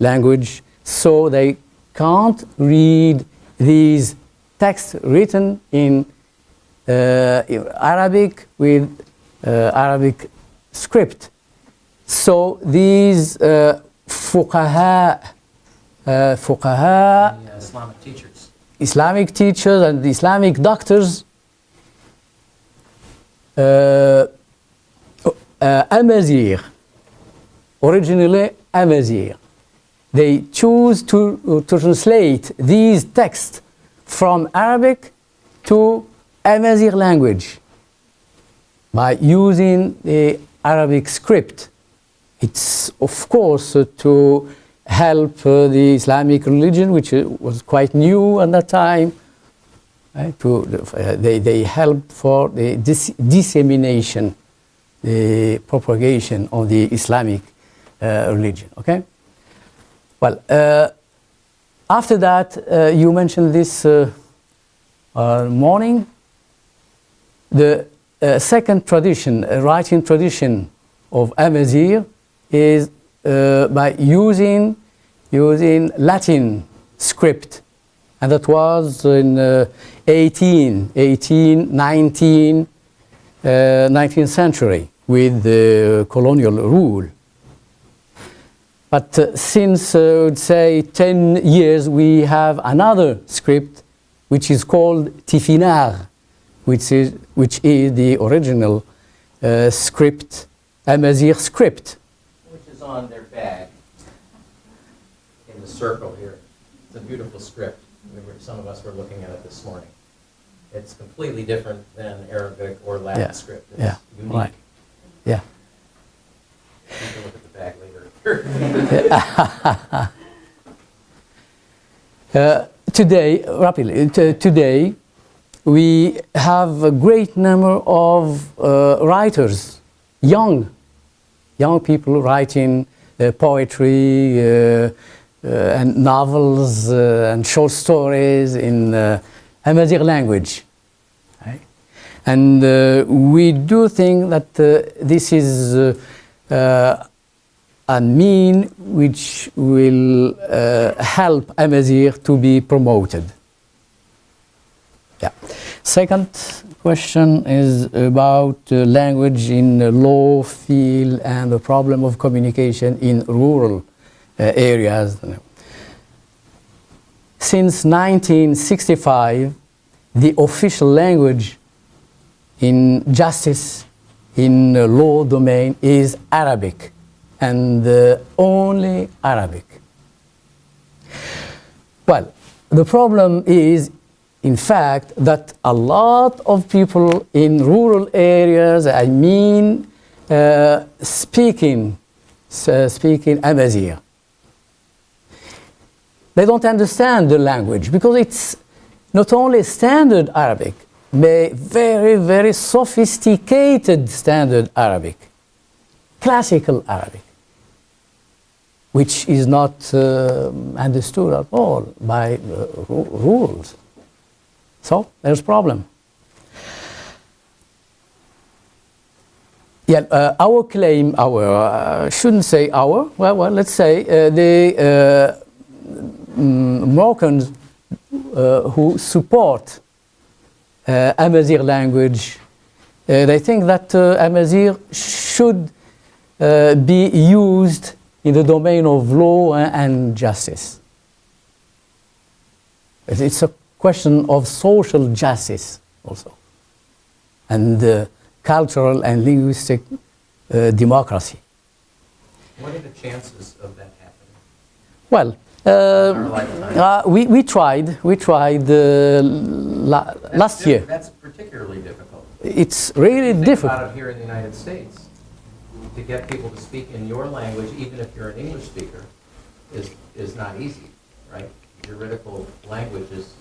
language, so they can't read these texts written in Arabic with Arabic script. So these fuqaha, Islamic teachers and Islamic doctors, Amazigh, originally Amazigh, they choose to translate these texts from Arabic to Amazigh language by using the Arabic script. It's, of course, to help the Islamic religion, which was quite new at that time. Right? They help for the dissemination, the propagation of the Islamic religion. Okay. Well, after that, you mentioned this morning. The second tradition, writing tradition of Amazigh, is by using Latin script, and that was in 19th century with the colonial rule. But since, I would say, 10 years, we have another script which is called Tifinagh, which is the original script, Amazigh script. which is on their bag in the circle here. It's a beautiful script. Some of us were looking at it this morning. It's completely different than Arabic or Latin script. It's unique. Right. Yeah. You can look at the bag later. Today, we have a great number of writers, young people writing poetry and novels and short stories in Amazigh language. Right? And we do think that this is a mean which will help Amazigh to be promoted. Yeah. Second question is about language in the law field and the problem of communication in rural areas. Since 1965, the official language in justice, in the law domain, is Arabic, and only Arabic. Well, the problem is, in fact, that a lot of people in rural areas, speaking Amazigh, they don't understand the language because it's not only standard Arabic, but very, very sophisticated standard Arabic, classical Arabic. which is not understood at all by rules. So there's a problem. Yeah, our claim, shouldn't say our, well, let's say the Moroccans who support Amazigh language, they think that Amazigh should be used in the domain of law and justice. It's a question of social justice also, and cultural and linguistic democracy. What are the chances of that happening? Well, Our lifetime. we tried last year. That's particularly difficult. It's really Think difficult. about it here in the United States. To get people to speak in your language, even if you're an English speaker, is not easy, right? Juridical language is,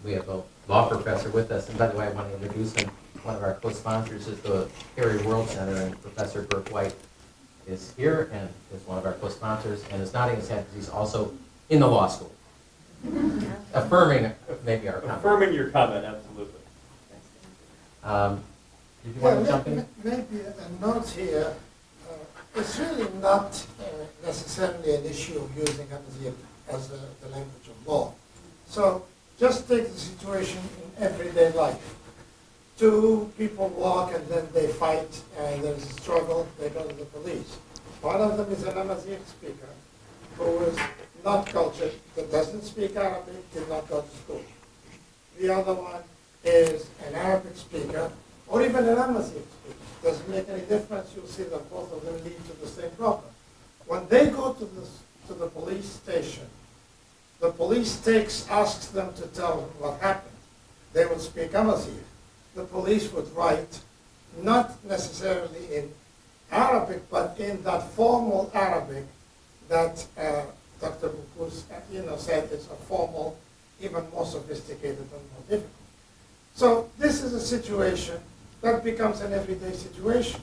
we have a law professor with us, and by the way, I want to introduce him. One of our co-sponsors is the Perry World Center, and Professor Burke White is here and is one of our co-sponsors, and is nodding his head because he's also in the law school. Affirming maybe our comment. Affirming your comment, absolutely. Did you want to jump in? Maybe a note here. It's really not necessarily an issue of using Amazigh as the language of law. So just take the situation in everyday life. Two people walk and then they fight and there's a struggle, they go to the police. One of them is an Amazigh speaker who is not cultured, that doesn't speak Arabic, did not go to school. The other one is an Arabic speaker or even an Amazigh speaker. Doesn't make any difference. You'll see that both of them lead to the same problem. When they go to the police station, the police asks them to tell them what happened. They will speak Amazigh. The police would write, not necessarily in Arabic, but in that formal Arabic that Dr. Boukous said is a formal, even more sophisticated and more difficult. So this is a situation that becomes an everyday situation.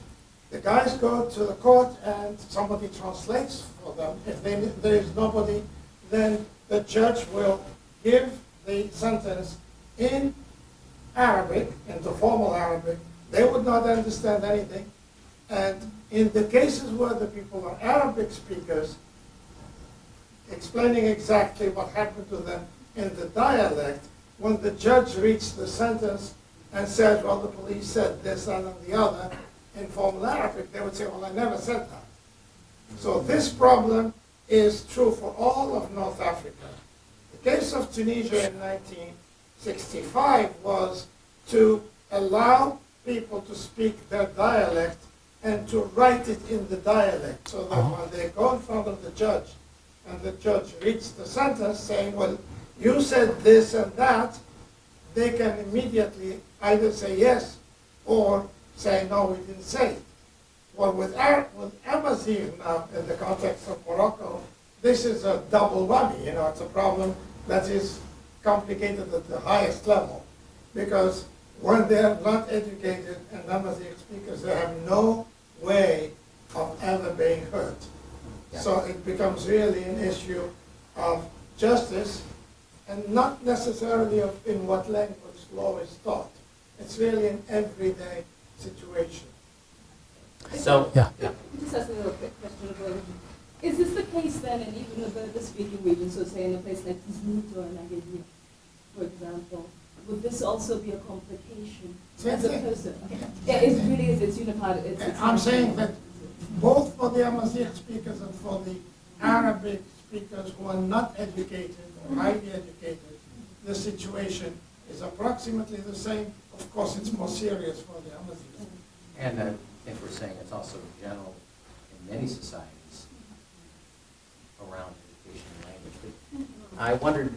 The guys go to the court and somebody translates for them. If there is nobody, then the judge will give the sentence in Arabic, into formal Arabic. They would not understand anything. And in the cases where the people are Arabic speakers, explaining exactly what happened to them in the dialect, when the judge reads the sentence and says, well, the police said this, that, and the other, in formal Arabic, they would say, well, I never said that. So this problem is true for all of North Africa. The case of Tunisia in 1965 was to allow people to speak their dialect and to write it in the dialect, so that when they go in front of the judge and the judge reads the sentence saying, well, you said this and that, they can immediately either say yes or say, no, we didn't say it. Well, with Amazigh now, in the context of Morocco, this is a double whammy. It's a problem that is complicated at the highest level, because when they are not educated and Amazigh speakers, they have no way of ever being heard. Yeah. So it becomes really an issue of justice, and not necessarily in what language law is taught. It's really an everyday situation. So, Yeah. Just ask a little quick question about, is this the case then in even the speaking region, so say in a place like Tiznit or Agadir, for example, would this also be a complication Same as thing. opposed to, yeah, it really is, it's unified, it's I'm saying that both for the Amazigh speakers and for the Arabic speakers who are not educated or highly educated, the situation is approximately the same. Of course, it's more serious for the Amazigh. and I think we're saying it's also general in many societies around education and language. But I wondered,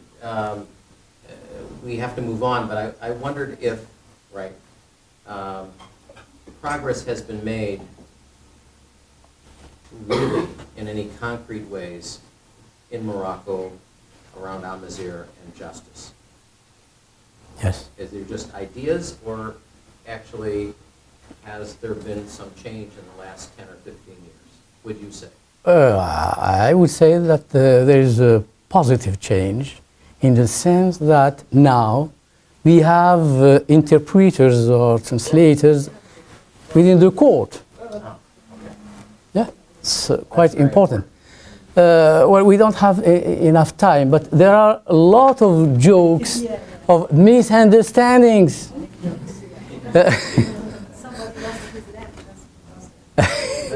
we have to move on, but I wondered if, progress has been made really in any concrete ways in Morocco around Amazigh and justice. Yes. Is there just ideas, or actually has there been some change in the last 10 or 15 years, would you say? I would say that there is a positive change in the sense that now we have interpreters or translators within the court. Yeah, it's quite important. Well, we don't have enough time, but there are a lot of jokes, of misunderstandings. Somebody lost his lamp.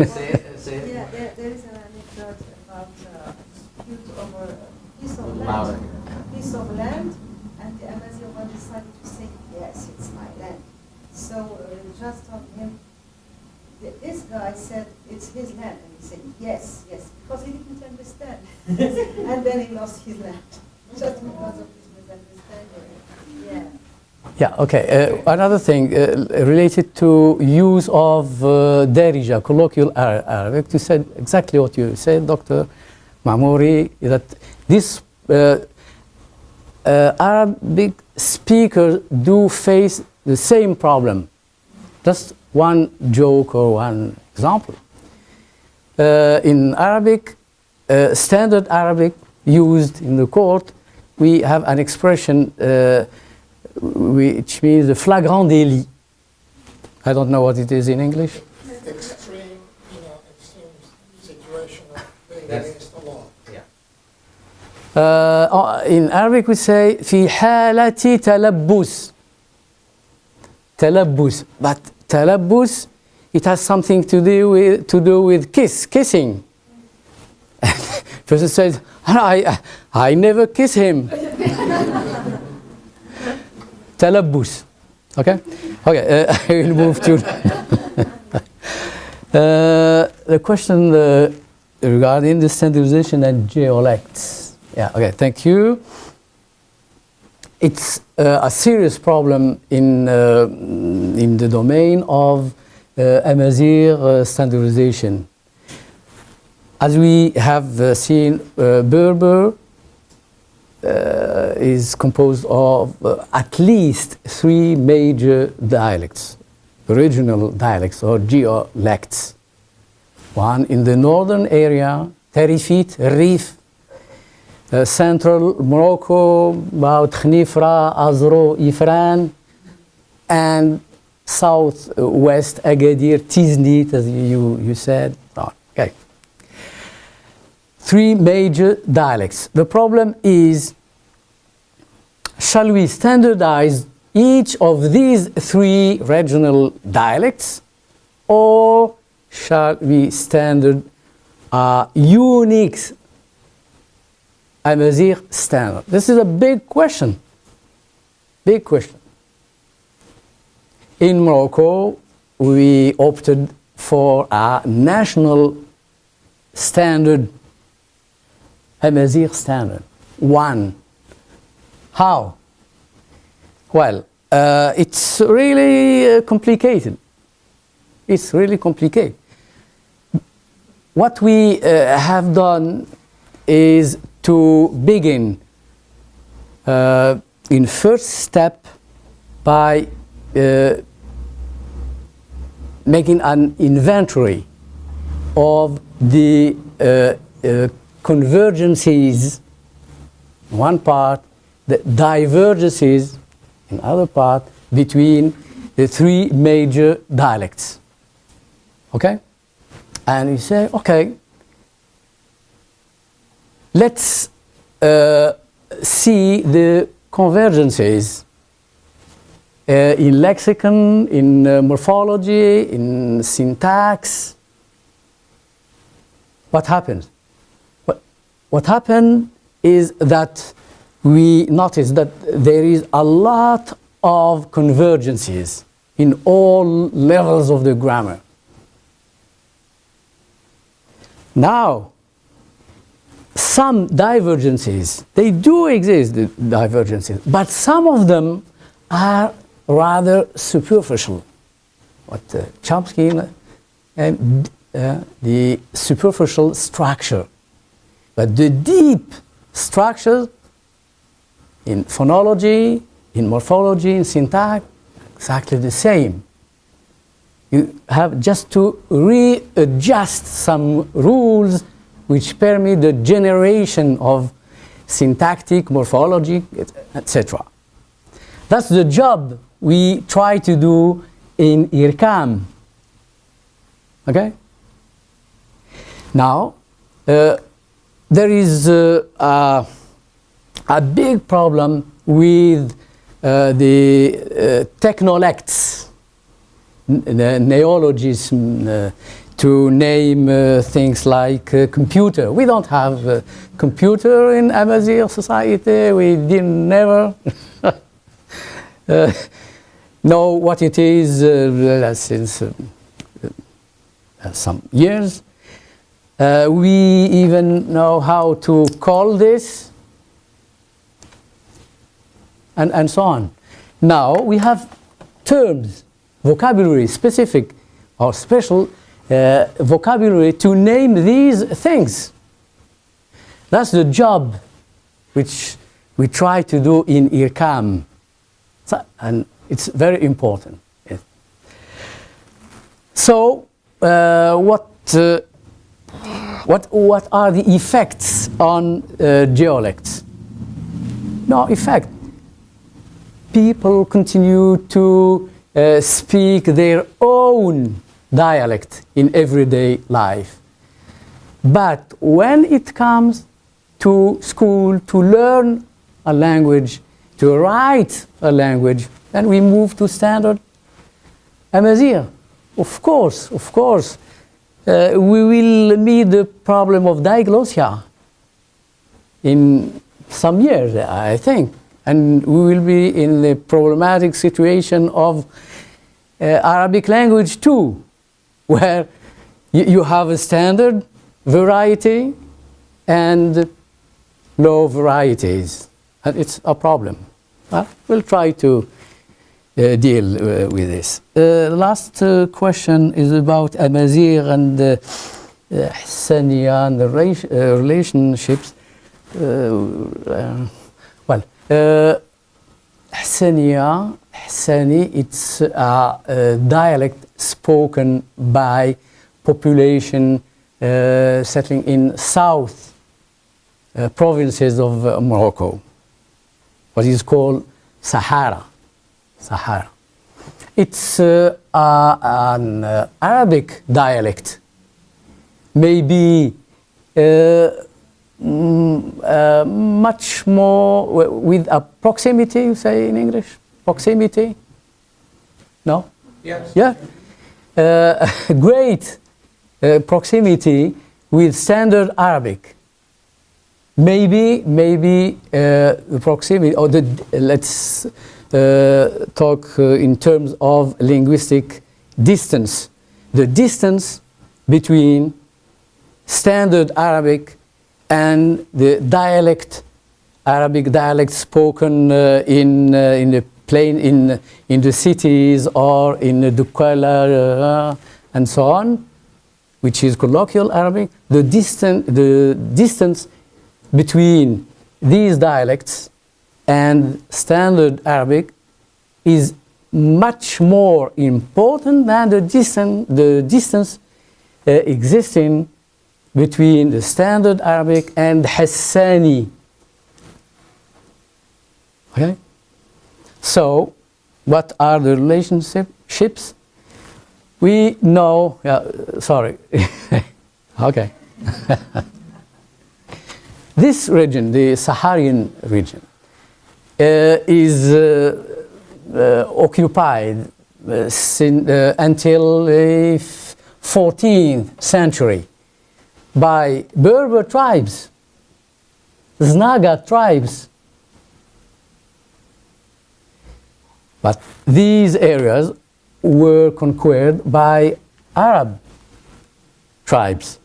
Say it. Yeah, there is an anecdote about a dispute over a piece of Louder. land. Piece of land, and the Amazigh one decided to say, yes, it's my land. So the judge told him, this guy said it's his land, and he said, yes, because he didn't understand. And then he lost his land, just because of this misunderstanding. Yeah. Yeah, okay. Another thing related to use of Darija, colloquial Arabic, you said exactly what you said, Dr. Mamouri, that this Arabic speakers do face the same problem. Just one joke or one example. In Arabic, standard Arabic used in the court, we have an expression which means the flagrant délit. I don't know what it is in English. Extreme situation of being That's- against the law. Yeah. In Arabic we say في حالة تلبس. تلبس. But تلبس, it has something to do with kissing. Person says, I never kiss him. تلبس. Okay? Okay, I will move to the question regarding the standardization and geolects. Yeah, okay, thank you. It's a serious problem in the domain of Amazigh standardization. As we have seen, Berber is composed of at least 3 major dialects, regional dialects or geolects. One in the northern area, Tarifit, Rif, central Morocco, about Khnifra, Azro, Ifran, and southwest Agadir, Tiznit, as you said. Oh, okay. 3 major dialects. The problem is, shall we standardize each of these 3 regional dialects, or shall we standard a unique Amazigh standard? This is a big question. Big question. In Morocco, we opted for a national standard, Amazigh standard. 1. How? Well, it's really complicated. It's really complicated. What we have done is to begin in first step by making an inventory of the convergences in one part, the divergences in other part between the 3 major dialects. Okay? And you say, okay, let's see the convergences in lexicon, in morphology, in syntax. What happens? What happened is that we noticed that there is a lot of convergences in all levels of the grammar. Now, some divergences, they do exist, the divergences, but some of them are rather superficial. What Chomsky and the superficial structure. But the deep structures in phonology, in morphology, in syntax, exactly the same. You have just to readjust some rules which permit the generation of syntactic, morphology, etc. That's the job we try to do in IRCAM. Okay? Now, there is a big problem with the technolects, the neologism, to name things like computer. We don't have a computer in Amazigh society. We didn't never know what it is since some years. We even know how to call this, and so on. Now we have terms, vocabulary, specific or special vocabulary to name these things. That's the job which we try to do in IRCAM. So, and it's very important. Yes. So, what are the effects on dialects? No effect. People continue to speak their own dialect in everyday life. But when it comes to school to learn a language, to write a language, then we move to standard Amazigh. Of course, we will meet the problem of diglossia in some years, I think. And we will be in the problematic situation of Arabic language too, where you have a standard variety and low varieties. And it's a problem. We'll try to deal with this. The last question is about Amazigh and Hassaniya and the relationships. Hassani, it's a dialect spoken by population settling in south provinces of Morocco, what is called Sahara. It's an Arabic dialect, maybe much more with a proximity, you say in English? Proximity? No? Yes. Yeah. Great proximity with standard Arabic. Maybe the proximity, or let's talk in terms of linguistic distance. The distance between standard Arabic and the dialect, Arabic dialect spoken in the plain, in the cities or in the Duqala and so on, which is colloquial Arabic. The distance between these dialects and standard Arabic is much more important than the distance existing between the standard Arabic and Hassani. Okay? So, what are the relationships? We know, sorry. Okay. This region, the Saharan region, is occupied until the 14th century by Berber tribes, Znaga tribes. But these areas were conquered by Arab tribes,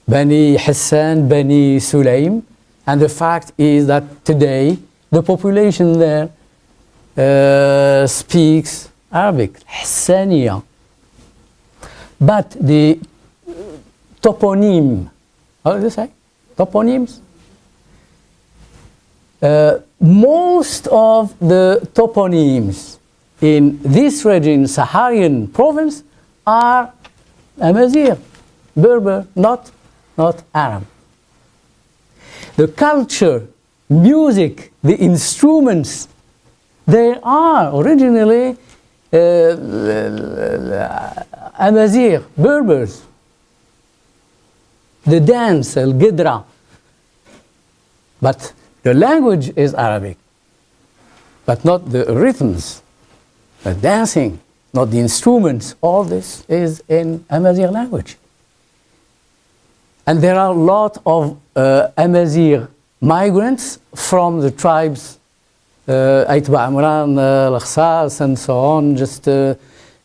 Bani Hassan, Bani Sulaim, and the fact is that today the population there speaks Arabic, Hassaniya. But the toponym, how do you say? Toponyms? Most of the toponyms in this region, Saharan province, are Amazigh, Berber, not not Arab. The culture, music, the instruments, they are originally Amazigh, Berbers. The dance, al-Gidra. But the language is Arabic, but not the rhythms, the dancing, not the instruments. All this is in Amazigh language. And there are a lot of Amazigh migrants from the tribes Aitba Amran, Al-Khsas, and so on, just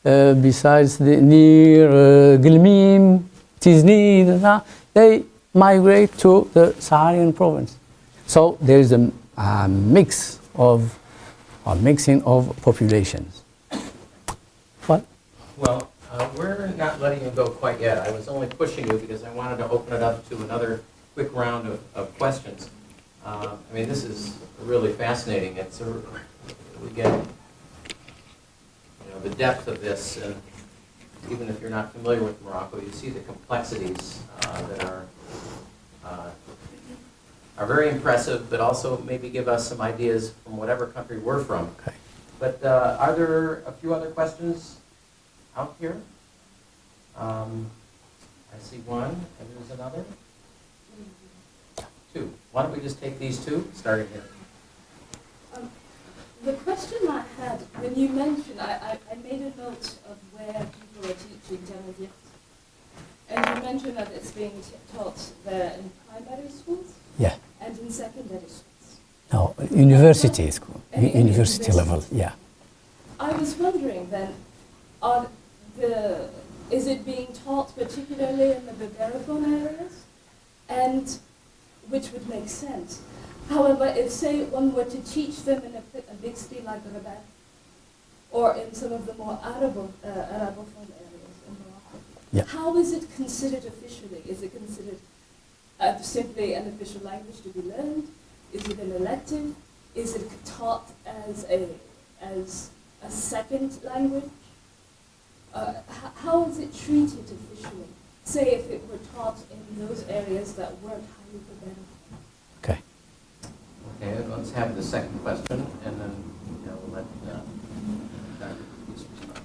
besides near Gilmim, Tizni, they migrate to the Saharian province. So there is a mixing of populations. What? Well, we're not letting you go quite yet. I was only pushing you because I wanted to open it up to another quick round of questions. I mean, this is really fascinating. We get, the depth of this, and even if you're not familiar with Morocco, you see the complexities that are very impressive, but also maybe give us some ideas from whatever country we're from. Okay. But are there a few other questions out here? I see one, and there's another. Two. Why don't we just take these two, starting here. The question I had, when you mentioned, I made a note of where people are teaching Amazigh. And you mentioned that it's being taught there in primary schools? Yeah. And in secondary schools? No, university school, And university level, yeah. I was wondering then, is it being taught particularly in the Berberophone areas? And which would make sense. However, if, say, one were to teach them in a big city like Rabat, or in some of the more Arabophone areas in Morocco, Yeah. how is it considered officially? Is it considered simply an official language to be learned? Is it an elective? Is it taught as a second language? How is it treated officially? Say if it were taught in those areas that weren't highly Berberophone. Okay. Okay, let's have the second question, and then we'll let Dr. Boukous respond.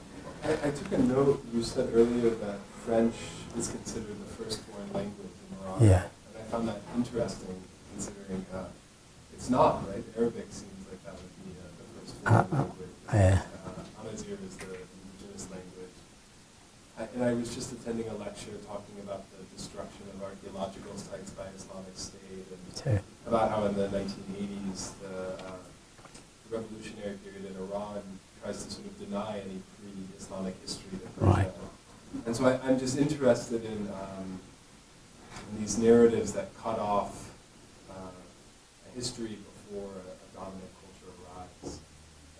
I took a note, you said earlier that French is considered the first foreign language in Morocco. Yeah. And I found that interesting, considering it's not, right? Arabic seems like that would be the first foreign language. Yeah. Amazigh is the indigenous language. And I was just attending a lecture talking about the destruction of archaeological sites by Islamic State, and about how in the 1980s, the revolutionary period in Iran tries to sort of deny any pre-Islamic history that Persia. Right. And so I'm just interested in these narratives that cut off a history before a dominant culture arrives,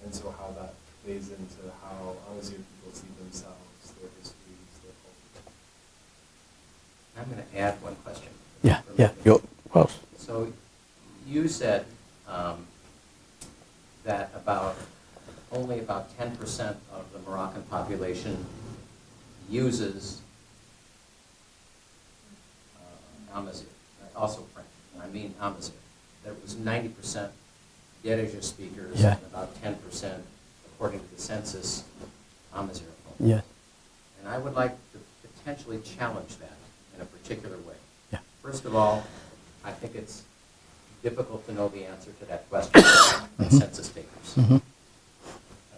and so how that plays into how Amazigh people see themselves, their histories, their culture. I'm going to add one question. Yeah, well. So you said that only about 10% of the Moroccan population uses Amazigh, also French. I mean Amazigh. There was 90% Darija speakers, Yeah. and about 10%, according to the census, Amazigh. Yeah. And I would like to potentially challenge that in a particular way. Yeah. First of all, I think it's difficult to know the answer to that question in census takers. Mm-hmm.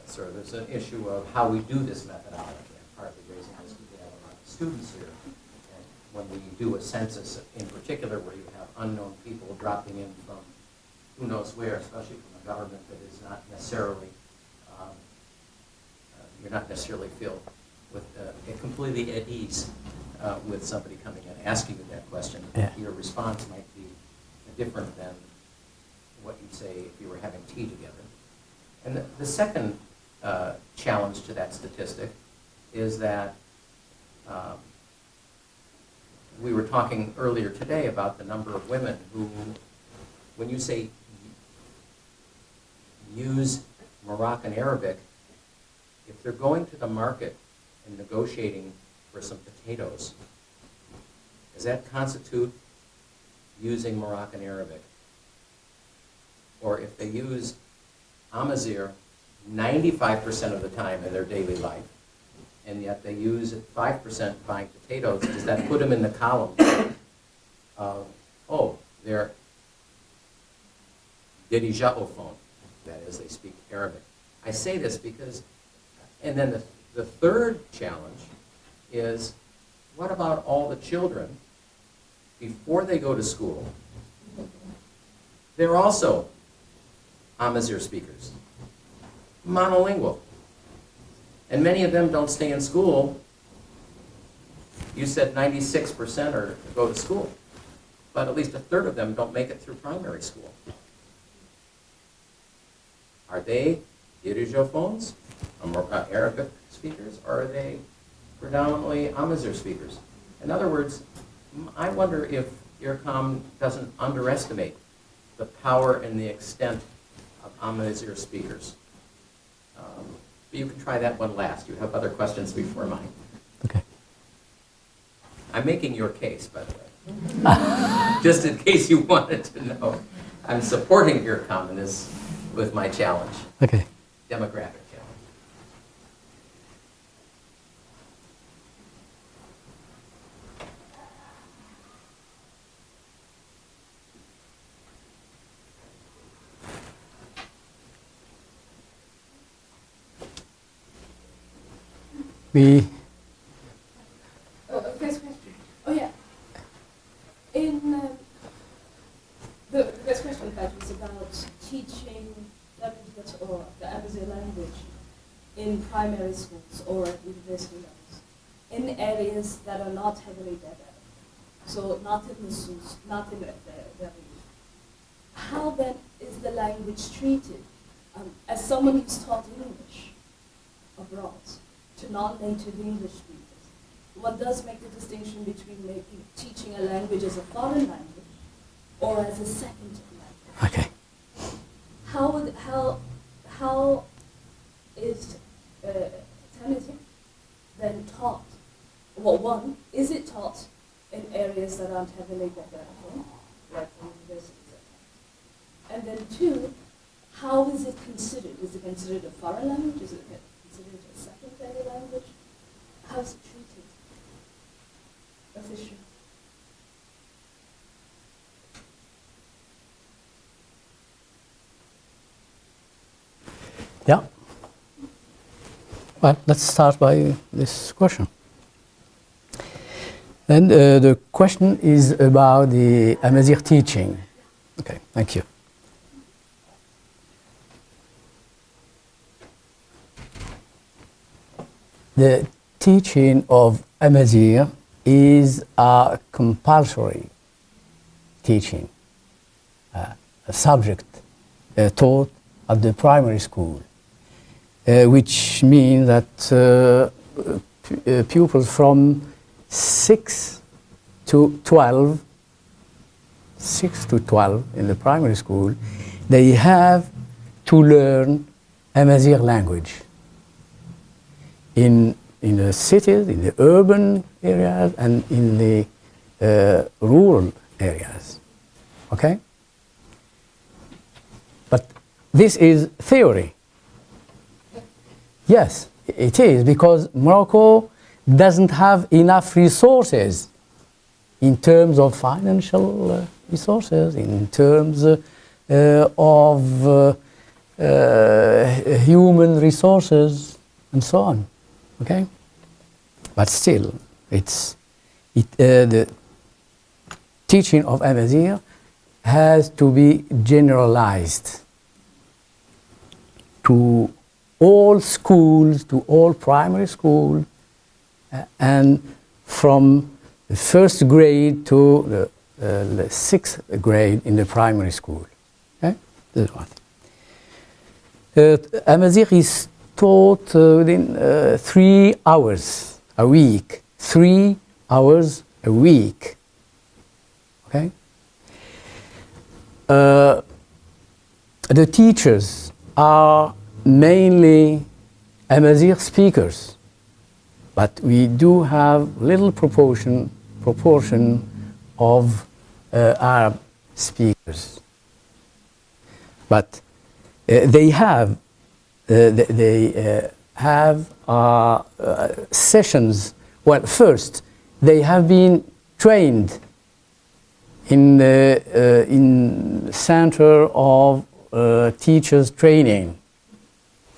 So there's an issue of how we do this methodology. I'm partly raising this because we have a lot of students here. And when we do a census, in particular, where you have unknown people dropping in from who knows where, especially from a government that is not necessarily, you're not necessarily feel with completely at ease with somebody coming in asking you that question. Yeah. Your response might be different than what you'd say if you were having tea together. And the second challenge to that statistic is that we were talking earlier today about the number of women who, when you say use Moroccan Arabic, if they're going to the market and negotiating for some potatoes, does that constitute using Moroccan Arabic? Or if they use Amazigh 95% of the time in their daily life, and yet they use 5% buying potatoes, does that put them in the column of, oh, they're dirijaophone, that is, they speak Arabic. I say this because, and then the third challenge is, what about all the children, before they go to school, they're also Amazigh speakers, monolingual. And many of them don't stay in school. You said 96% are go to school, but at least a third of them don't make it through primary school. Are they dirigophones, Arabic speakers, or are they predominantly Amazigh speakers? In other words, I wonder if IRCAM doesn't underestimate the power and the extent of Amazigh speakers. But you can try that one last. You have other questions before mine. Okay. I'm making your case, by the way. Just in case you wanted to know. I'm supporting IRCAM in this with my challenge, Okay. demographic challenge. We First question. Oh yeah. In the first question that was about teaching languages or the Amazigh language in primary schools or at university levels in areas that are not heavily developed, so not in the schools, not in the how then is the language treated? As someone who's taught English abroad to non-native English speakers, one does make the distinction between teaching a language as a foreign language or as a second language. okay. How is Amazigh then taught? Well, one, is it taught in areas that aren't heavily developed, like universities? And then two, how is it considered? Is it considered a foreign language? Is it considered a secondary language? How is it treated officially? Yeah. Well, let's start by this question. Then the question is about the Amazigh teaching. Okay, thank you. The teaching of Amazigh is a compulsory teaching, a subject taught at the primary school, which means that pupils from 6 to 12 in the primary school, they have to learn Amazigh language. In the cities, in the urban areas, and in the rural areas. Okay? But this is theory. Yes, it is, because Morocco doesn't have enough resources in terms of financial resources, in terms of human resources, and so on. Okay? But still, the teaching of Amazigh has to be generalized to all schools, to all primary schools, and from the first grade to the sixth grade in the primary school. Okay? This is one. Amazigh is taught within 3 hours a week. 3 hours a week. Okay? The teachers are mainly Amazigh speakers, but we do have little proportion proportion of Arab speakers. But they have sessions. Well, first, they have been trained in the Center of Teachers Training,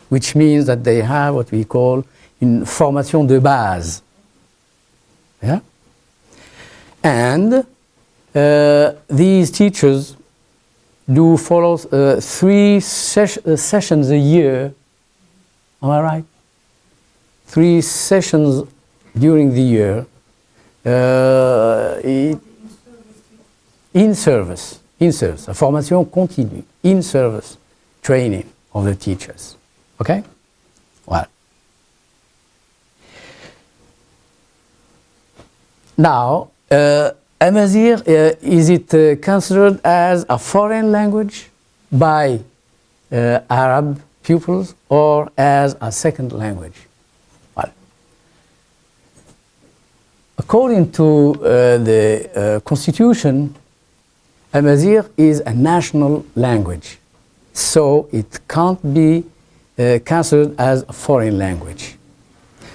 which means that they have what we call une formation de base. Yeah? And these teachers do follow 3 sessions a year. Am I right? 3 sessions during the year in service, a formation continue, in service training of the teachers. Okay? Well. Now, Amazigh, is it considered as a foreign language by Arab pupils or as a second language? Well, according to the Constitution, Amazigh is a national language, so it can't be considered as a foreign language.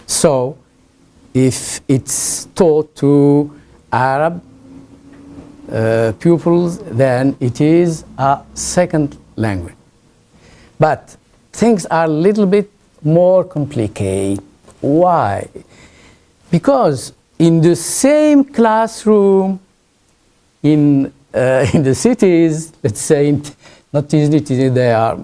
So, if it's taught to Arab pupils, then it is a second language. But things are a little bit more complicated. Why? Because in the same classroom in the cities, let's say, not in the cities, they are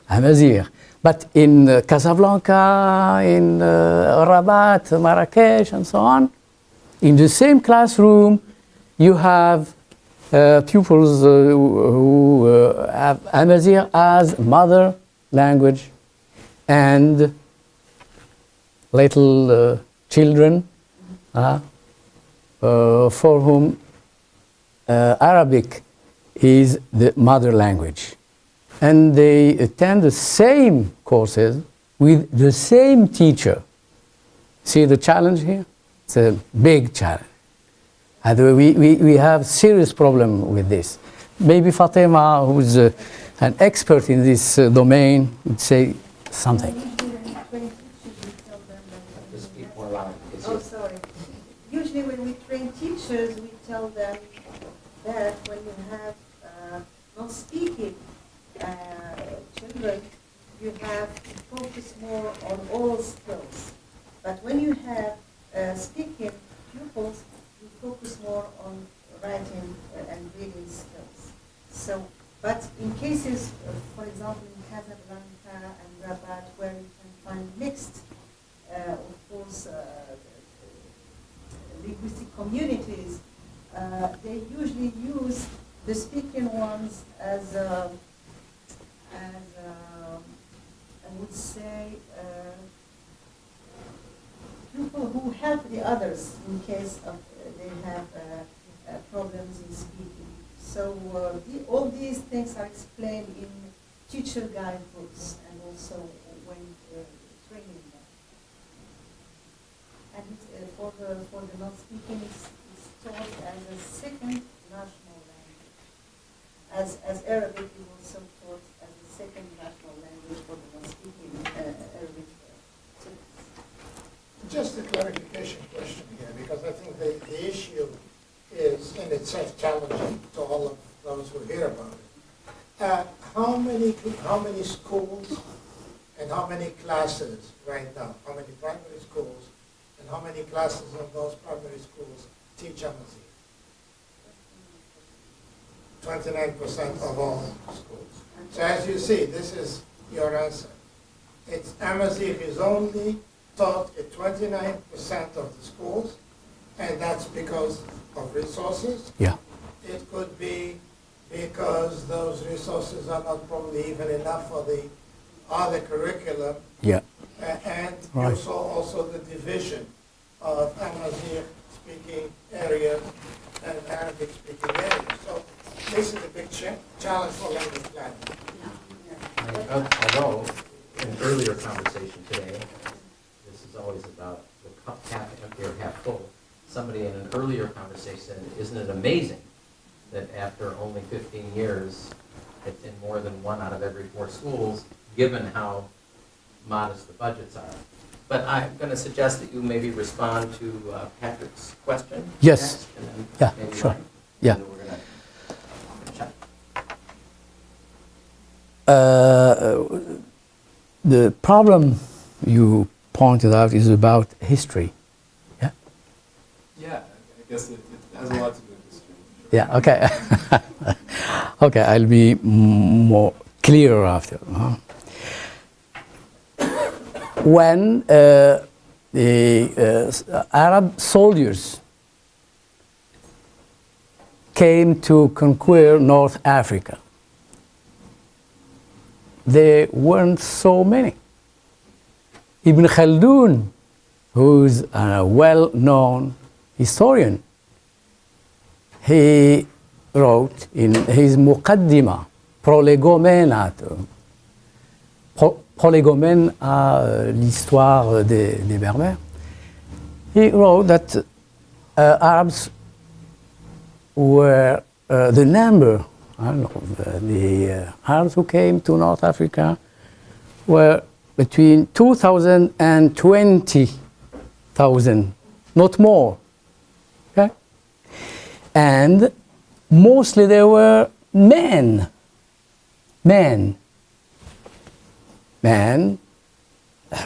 Amazigh. But in Casablanca, in Rabat, Marrakesh, and so on, in the same classroom, you have pupils who have Amazigh as mother language, and little children for whom Arabic is the mother language. And they attend the same courses with the same teacher. See the challenge here? It's a big challenge. And we have serious problem with this. Maybe Fatima, who's an expert in this domain, would say something. Just speak more loud. Oh, sorry. Usually when we train teachers, we tell them that when you have non-speaking children, you have to focus more on oral skills. But when you have speaking pupils, you focus more on writing and reading skills. So, but in cases, for example, in Casablanca and Rabat, where you can find mixed, of course, linguistic communities, they usually use the speaking ones as I would say, people who help the others in case of they have problems in speaking. So all these things are explained in teacher guidebooks and also when training them. And for the non-speaking, it's taught as a second national language. As Arabic is also taught as a second national language for the non-speaking Arabic students. Just a clarification question here, because I think the issue is in itself challenging to all of those who hear about it. How many schools and how many classes right now? How many primary schools and how many classes of those primary schools teach Amazigh? 29% of all schools. So as you see, this is your answer. It's Amazigh is only taught at 29% of the schools, and that's because of resources. Yeah. It could be because those resources are not probably even enough for the other curriculum. Yeah. And Right. you saw also the division of Amazigh speaking areas and Arabic speaking areas. So this is a big challenge for language planning. Although, in an earlier conversation today, this is always about the cup half empty or half full. somebody in an earlier conversation said, isn't it amazing that after only 15 years, it's in more than 1 out of every 4 schools, given how modest the budgets are. But I'm going to suggest that you maybe respond to Patrick's question. Yes. Next, and then Yeah, maybe sure. mine, Yeah. and then we're going to check. The problem you pointed out is about history. Yeah? Yeah, I guess it has a lot to do with history. Yeah, okay. Okay, I'll be more clear after. When the Arab soldiers came to conquer North Africa, there weren't so many. Ibn Khaldun, who's a well-known historian, he wrote in his Muqaddima, Prolegomena, Prolégomène à l'histoire des Berbères, he wrote that Arabs were the number, I don't know, the Arabs who came to North Africa were between 2,000 and 20,000, not more. Okay? And mostly they were men. Men.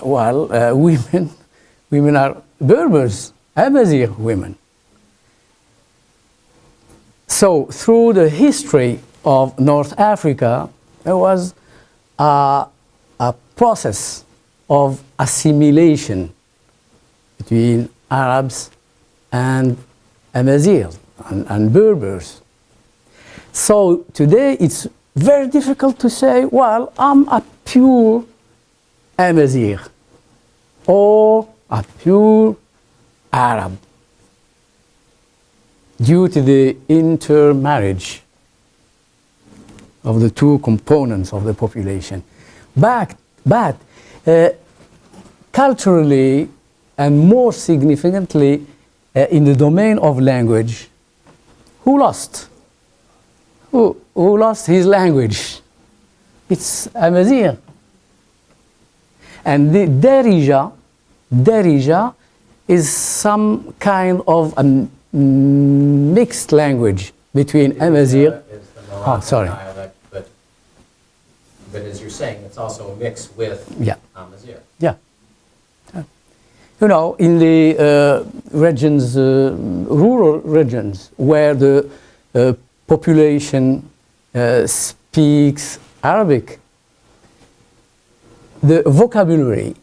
While women are Berbers, Amazigh women. So through the history of North Africa, there was a process of assimilation between Arabs and Amazighs and Berbers. So today it's very difficult to say, well, I'm a pure Amazigh or a pure Arab due to the intermarriage of the two components of the population. But culturally and more significantly in the domain of language, who lost? Who lost his language? It's Amazigh. And the Darija is some kind of a mixed language between Amazigh. Is the Moroccan sorry. dialect, but as you're saying, it's also a mix with Amazigh. Yeah. You know, in the regions, rural regions, where the population speaks Arabic, the vocabulary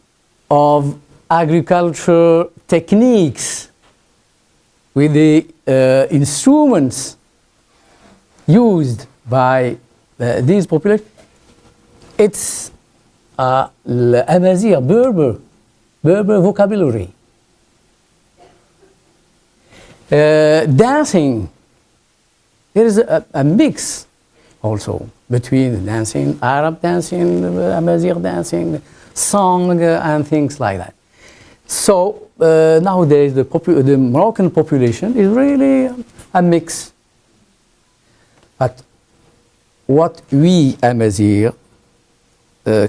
of agriculture techniques with the instruments used by these populations, it's Amazigh, Berber vocabulary. Dancing, there is a mix also between the dancing, Arab dancing, Amazigh dancing, song, and things like that. So nowadays the Moroccan population is really a mix. But what we Amazigh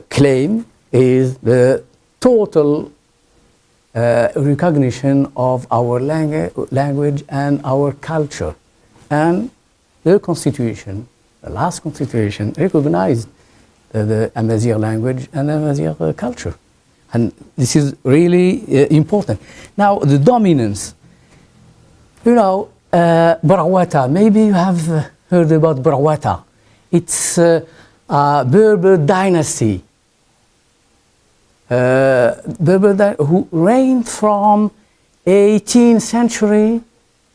claim is the total recognition of our language and our culture. And the constitution, the last constitution, recognized the Amazigh language and Amazigh culture. And this is really important. Now, the dominance. You know, Barawata, maybe you have heard about Barawata. It's a Berber dynasty. Who reigned from 18th century,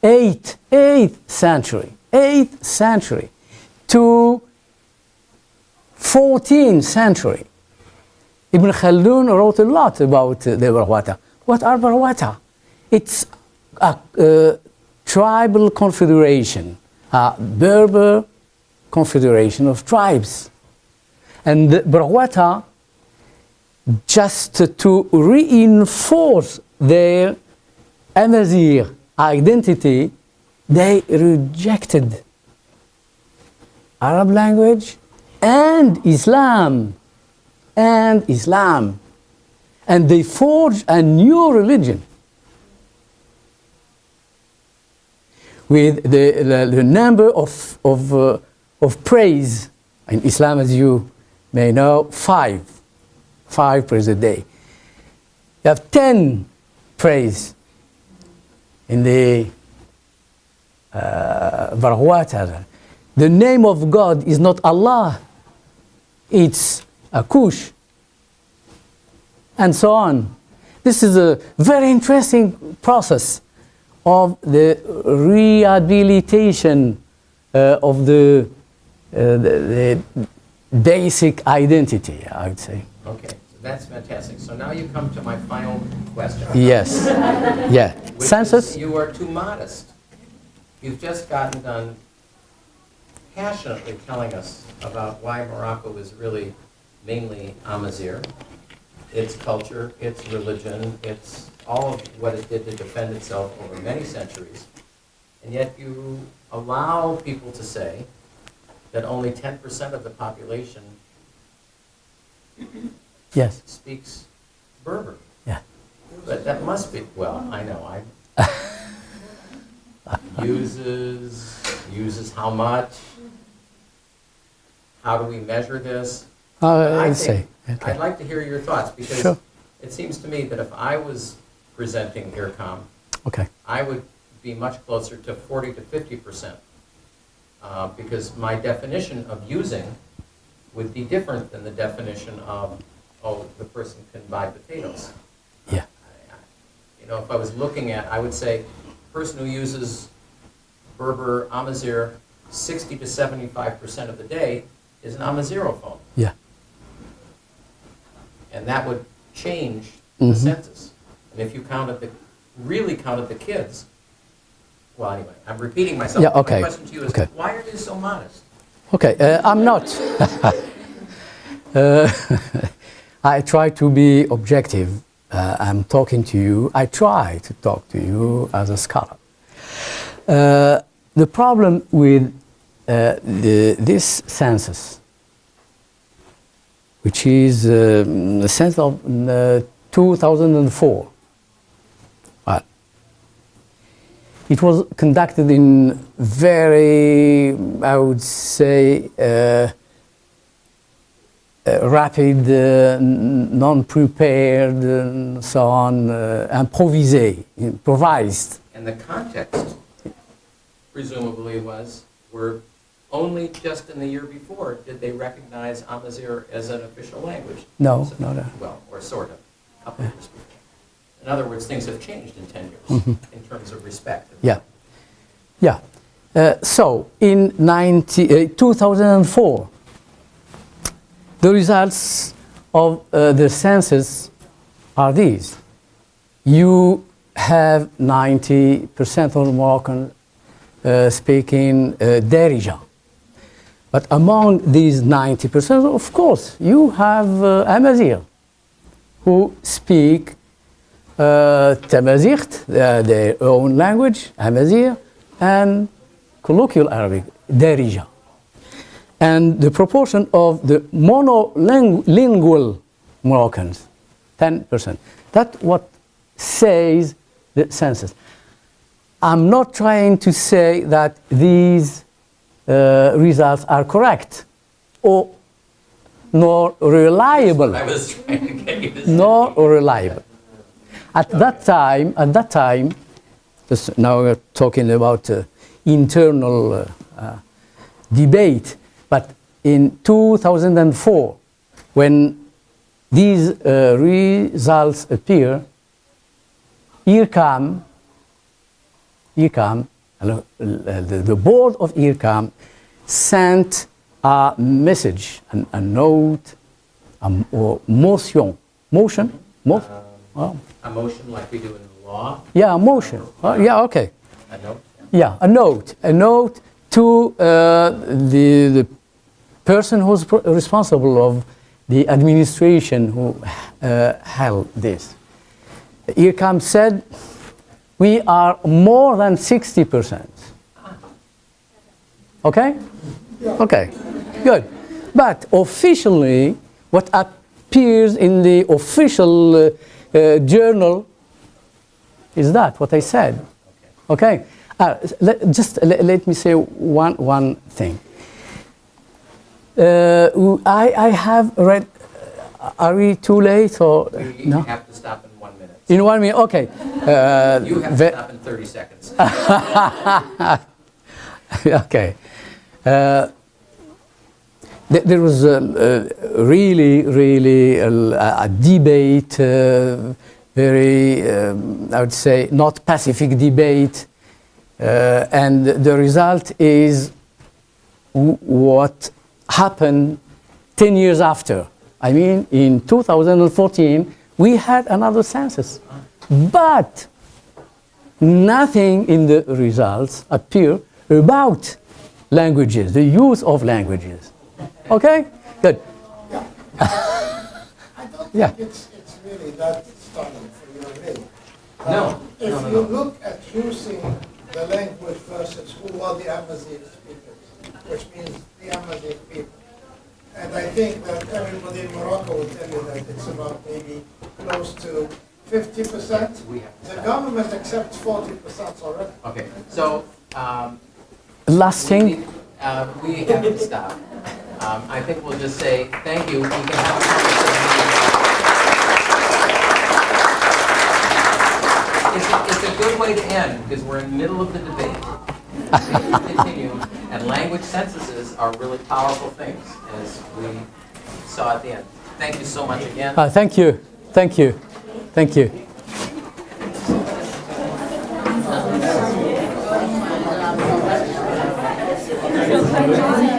8th century to 14th century. Ibn Khaldun wrote a lot about the Barawata. What are Barawata? It's a tribal confederation, a Berber confederation of tribes. And the Barawata, just to reinforce their Amazigh identity, they rejected Arab language and Islam. And they forged a new religion with the number of praise in Islam, as you may know, five praise a day. You have 10 praise in the Barawat. The name of God is not Allah, it's Akush, and so on. This is a very interesting process of the rehabilitation of the basic identity, I would say. Okay, so that's fantastic. So now you come to my final question. Yes. Yeah. Which Census? is, you are too modest. You've just gotten done passionately telling us about why Morocco is really mainly Amazigh, its culture, its religion, its all of what it did to defend itself over many centuries. And yet you allow people to say that only 10% of the population Yes. speaks Berber. Yeah. But that must be, well, I know, uses how much? How do we measure this? I'd say. I'd like to hear your thoughts, because Sure. it seems to me that if I was presenting IRCAM, Okay. I would be much closer to 40 to 50%, because my definition of using would be different than the definition of, oh, the person can buy potatoes. Yeah. You know, if I was looking at, I would say, person who uses Berber Amazigh 60 to 75% of the day is an Amazighophone. Yeah. And that would change the Mhm. census. And if you really counted the kids, well, anyway, I'm repeating myself. Yeah, okay. My question to you is, Okay. why are you so modest? Okay, I'm not. I try to be objective. I'm talking to you. I try to talk to you as a scholar. The problem with this census, which is the census of 2004, it was conducted in very, I would say, rapid, non-prepared, and so on, improvised. And the context, presumably, were only just in the year before did they recognize Amazigh as an official language. No, So- no, no. Well, or sort of, a couple of years before. In other words, things have changed in 10 years in terms of respect. Yeah, yeah. So in 2004, the results of the census are these. You have 90% of Moroccan speaking Darija. But among these 90%, of course, you have Amazigh, who speak Tamazight, their own language, Amazigh, and colloquial Arabic, Darija. And the proportion of the monolingual Moroccans, 10%. That's what says the census. I'm not trying to say that these results are correct or nor reliable. I was trying to get you to say. Nor reliable. At that time, now we're talking about internal debate, but in 2004, when these results appear, IRCAM, the board of IRCAM sent a message, a note, or motion. A motion like we do in law, Yeah, a motion. Yeah, okay. a note. Yeah, a note to the person who's responsible of the administration who held this. IRCAM said, we are more than 60%. Okay? Okay, good. But officially, what appears in the official journal is that, what I said. Okay? Let me say one thing. I have read, are we too late or You no? have to stop in 1 minute. In 1 minute, okay. You have to stop in 30 seconds. Okay. There was really a debate, very, I would say, not pacific debate, and the result is what happened 10 years after. I mean, in 2014, we had another census, but nothing in the results appear about languages, the use of languages. Okay? Good. I don't Yeah. think it's really that stunning for you and me. No. If No, no, you no. look at using the language versus who are the Amazigh speakers, which means the Amazigh people. And I think that everybody in Morocco will tell you that it's about maybe close to 50%. We have to The stop. government accepts 40% already. Okay, so Last thing. we have to stop. I think we'll just say thank you. We can have a conversation. It's a good way to end because we're in the middle of the debate. We can continue, and language censuses are really powerful things, as we saw at the end. Thank you so much again. Thank you. Thank you. Thank you. Thank you.